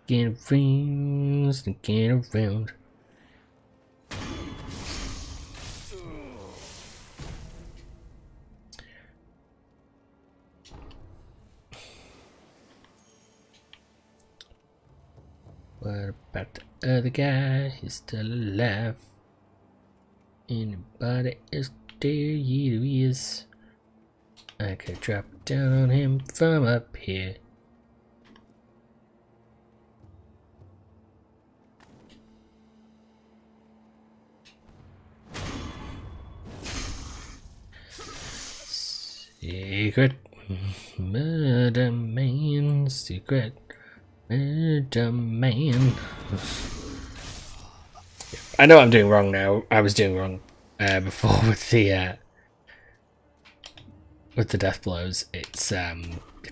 Get around. What about the other guy? He's still alive. Anybody else there? He is. I could drop down on him from up here. Secret murder man, secret murder man. I know I'm doing wrong now. I was doing wrong before with the death blows. It's to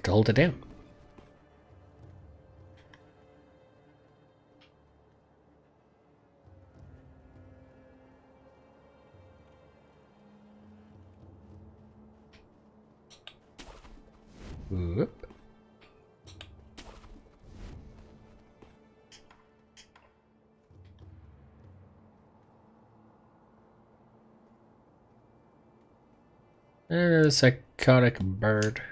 hold it down. Whoop. A psychotic bird.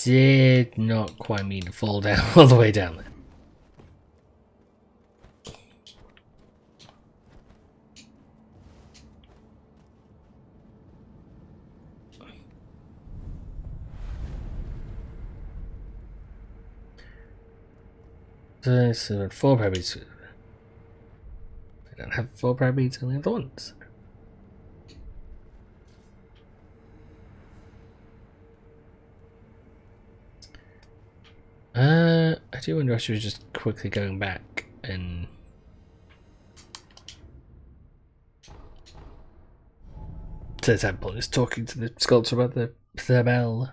Did not quite mean to fall down all the way down there. So 4 properties. I don't have 4 properties on the other ones. I do wonder if she was just quickly going back and to the temple, just talking to the sculptor about the bell.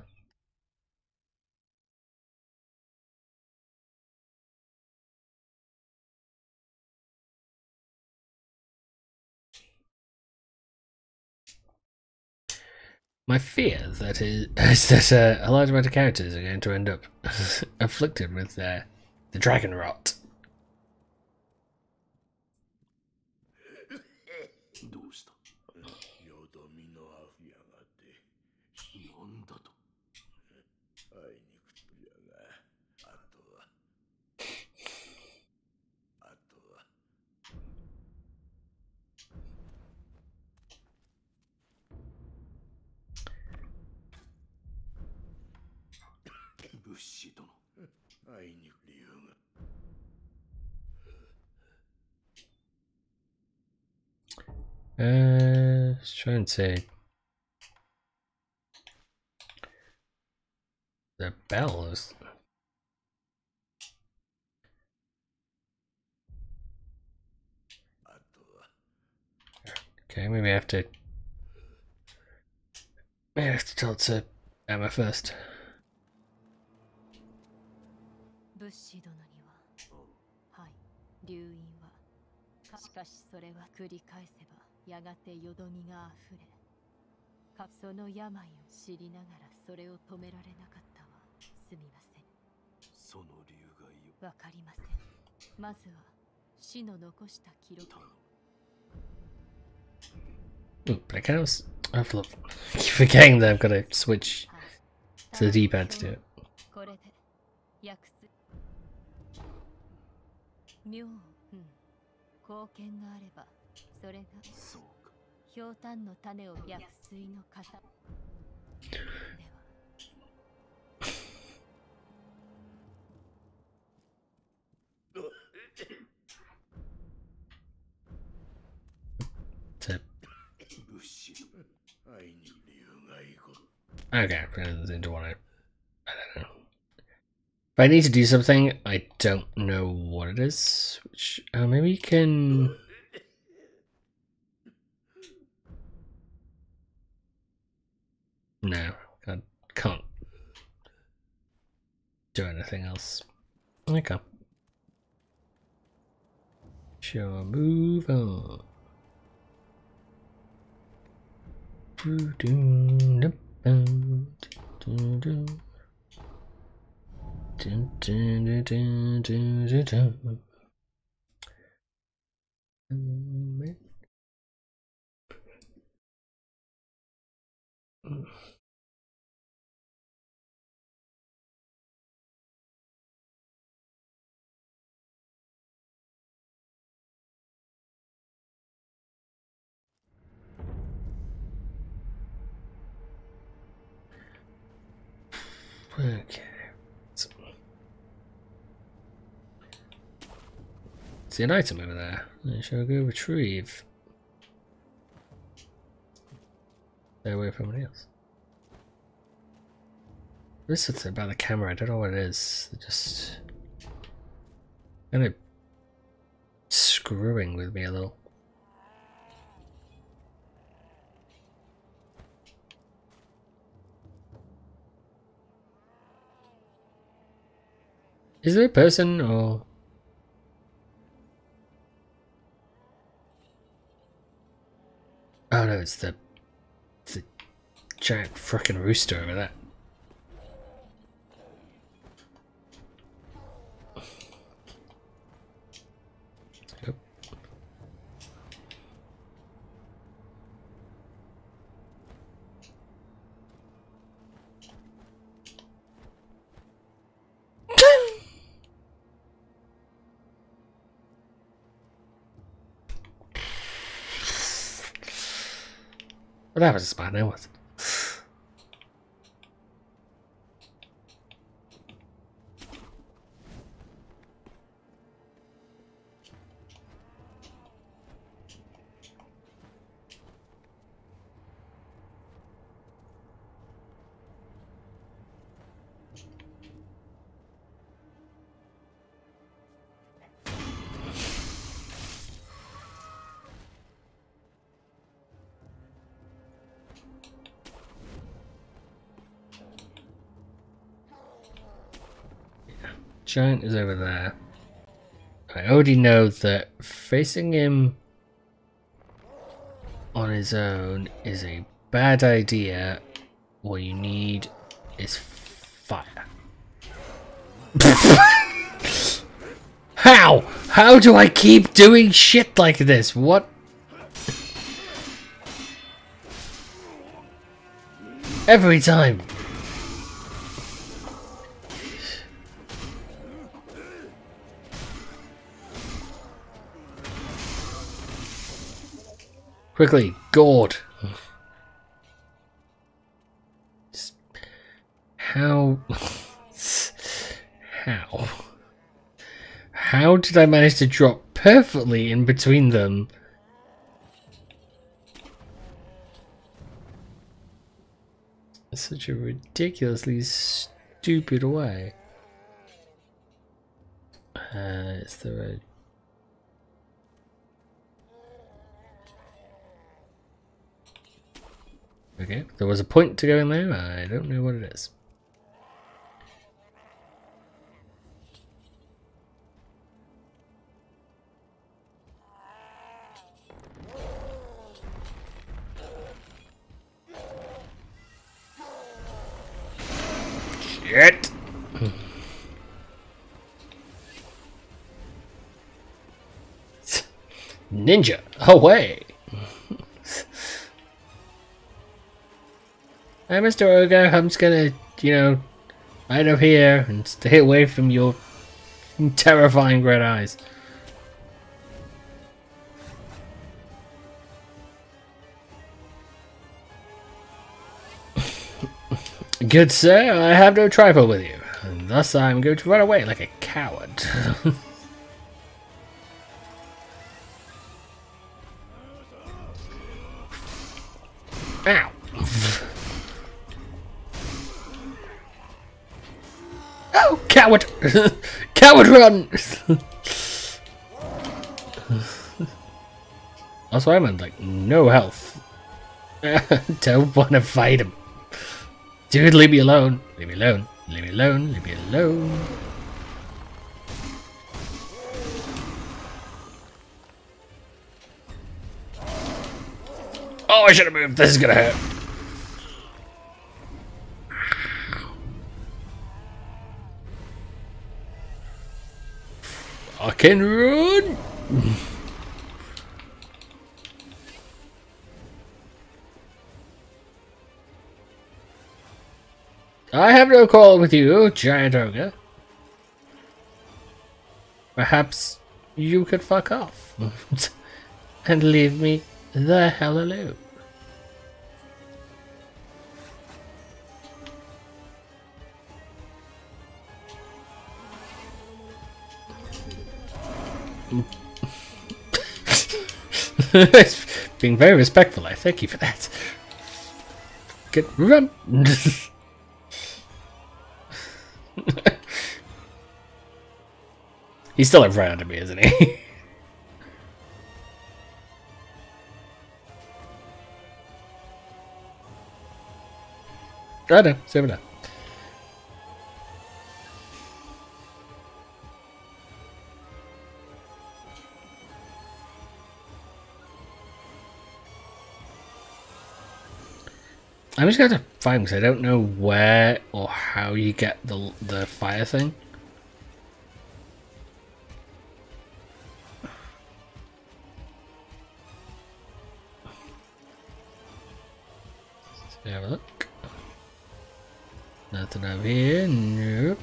My fear that is that a large amount of characters are going to end up afflicted with the dragon rot. どうした？よどみのアフやがて。なんだと？あいにくとやが、あとは。物資殿。あいにく理由が。Let's try and say the bell is. Okay, maybe I have to. Maybe I have to tell it to Emma first. 物資殿には、はい、留飲は。しかしそれは繰り返せば、やがてよどみがあふれ。その病を知りながらそれを止められなかったわ。すみません。その理由がよ。わかりません。まずは死の残した記録。Ooh, but I can't. I have to look. I keep forgetting that I've got to switch to the D-pad to do it. これで訳す妙、貢献があればそれがそうか。ひょうたんの種を訳水の傘では To... 物資会いに理由がいこ Okay, turns into one. I don't know. If I need to do something, I don't know what it is. Which maybe you can. No, I can't do anything else. Okay. Sure, move on. Okay. See an item over there. I shall go retrieve. Stay away from anyone else. This is about the camera. I don't know what it is. They're just kind of screwing with me a little. Is there a person or? Oh no, it's the giant frickin' rooster over there. Yep. Well, that was a spot, that was. Giant is over there. I already know that facing him on his own is a bad idea. What you need is fire. How? How do I keep doing shit like this? What? Every time. Quickly, gourd. How? How? How did I manage to drop perfectly in between them? Such a ridiculously stupid way. It's the red. Okay, there was a point to go in there. I don't know what it is. Shit! Ninja, away! Hey, Mr. Ogre, I'm just gonna, you know, hide up here and stay away from your terrifying red eyes. Good sir, I have no trifle with you, and thus I'm going to run away like a coward. Ow! Oh, coward! Coward, run! Also, I'm on like no health. Don't want to fight him. Dude, leave me alone. Leave me alone. Leave me alone. Leave me alone. Oh, I should have moved. This is gonna hurt. I can run. I have no quarrel with you, giant ogre. Perhaps you could fuck off and leave me the hell alone. Being very respectful, I thank you for that. Get run. He's still in front of me, isn't he? I know, save it up. I'm just going to find because I don't know where or how you get the fire thing. Let's have a look. Nothing over here.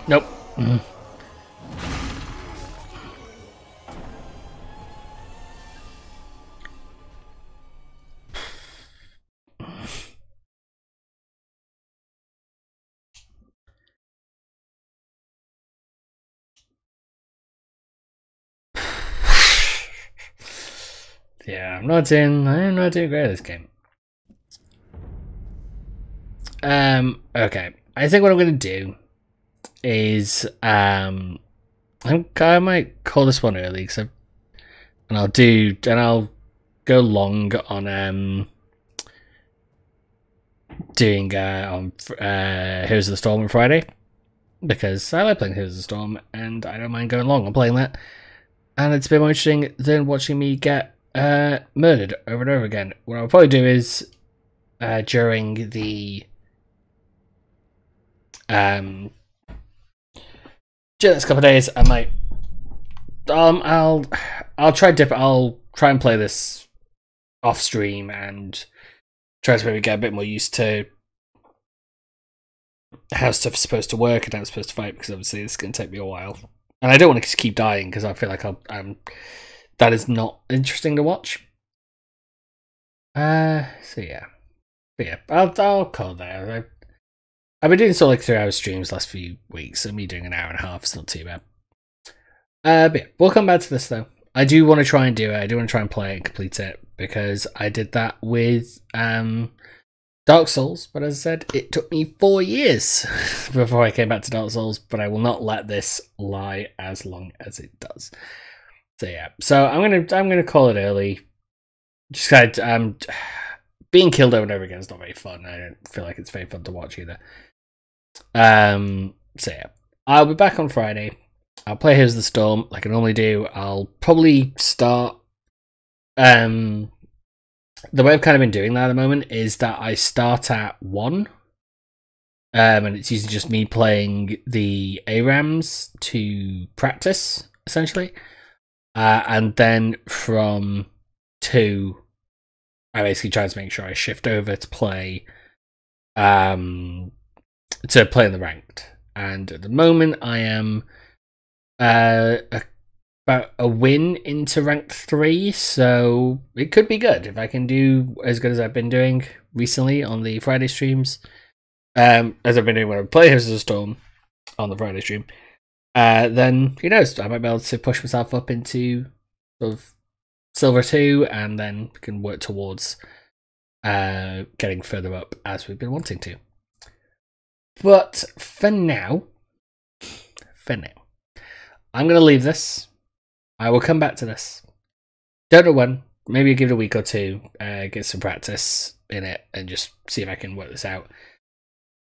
Nope. Nope. Yeah, I'm not doing great at this game. Okay. I think what I'm gonna do is I might call this one early and I'll go long on doing on Heroes of the Storm on Friday because I like playing Heroes of the Storm and I don't mind going long on playing that, and it's a bit more interesting than watching me get murdered over and over again. What I'll probably do is during the during this couple of days, I might I'll try and play this off stream and try to maybe get a bit more used to how stuff's supposed to work and how it's supposed to fight, because obviously it's going to take me a while, and I don't want to just keep dying because I feel like that is not interesting to watch. So yeah, but yeah, I'll call it there. I've been doing sort of like 3-hour streams last few weeks, so me doing an hour and a half is not too bad. But yeah, we'll come back to this though. I do want to try and do it. I do want to try and play it and complete it because I did that with Dark Souls, but as I said, it took me 4 years before I came back to Dark Souls, but I will not let this lie as long as it does. So yeah, so I'm gonna call it early. Just kind of, being killed over and over again is not very fun. I don't feel like it's very fun to watch either. So yeah, I'll be back on Friday. I'll play Heroes of the Storm like I normally do. I'll probably start. The way I've kind of been doing that at the moment is that I start at 1. And it's usually just me playing the ARAMs to practice, essentially. And then from 2, I basically try to make sure I shift over to play in the ranked. And at the moment, I am about a win into ranked 3, so it could be good if I can do as good as I've been doing recently on the Friday streams. As I've been doing when I play Heroes of the Storm on the Friday stream, then who knows? I might be able to push myself up into sort of Silver 2, and then we can work towards getting further up as we've been wanting to. But for now, I'm going to leave this. I will come back to this. Don't know when. Maybe give it a week or 2, get some practice in it, and just see if I can work this out.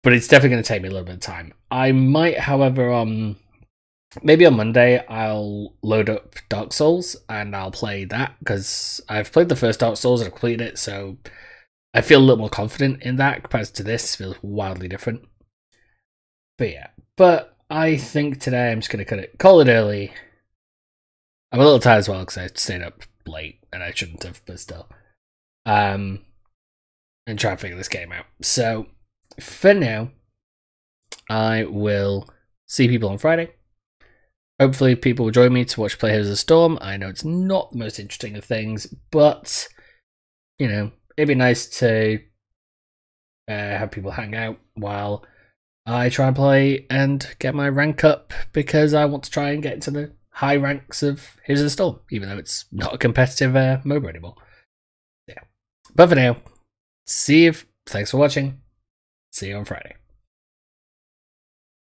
But it's definitely going to take me a little bit of time. I might, however, maybe on Monday, I'll load up Dark Souls and I'll play that, because I've played the first Dark Souls and I've completed it, so I feel a little more confident in that compared to this. It feels wildly different. But yeah, but I think today I'm just going to call it early. I'm a little tired as well because I stayed up late and I shouldn't have, but still. And try and figure this game out. So for now, I will see people on Friday. Hopefully people will join me to watch Play Heroes of the Storm. I know it's not the most interesting of things, but, you know, it'd be nice to have people hang out while I try and play and get my rank up, because I want to try and get into the high ranks of Heroes of the Storm, even though it's not a competitive MOBA anymore. Yeah. But for now, thanks for watching. See you on Friday.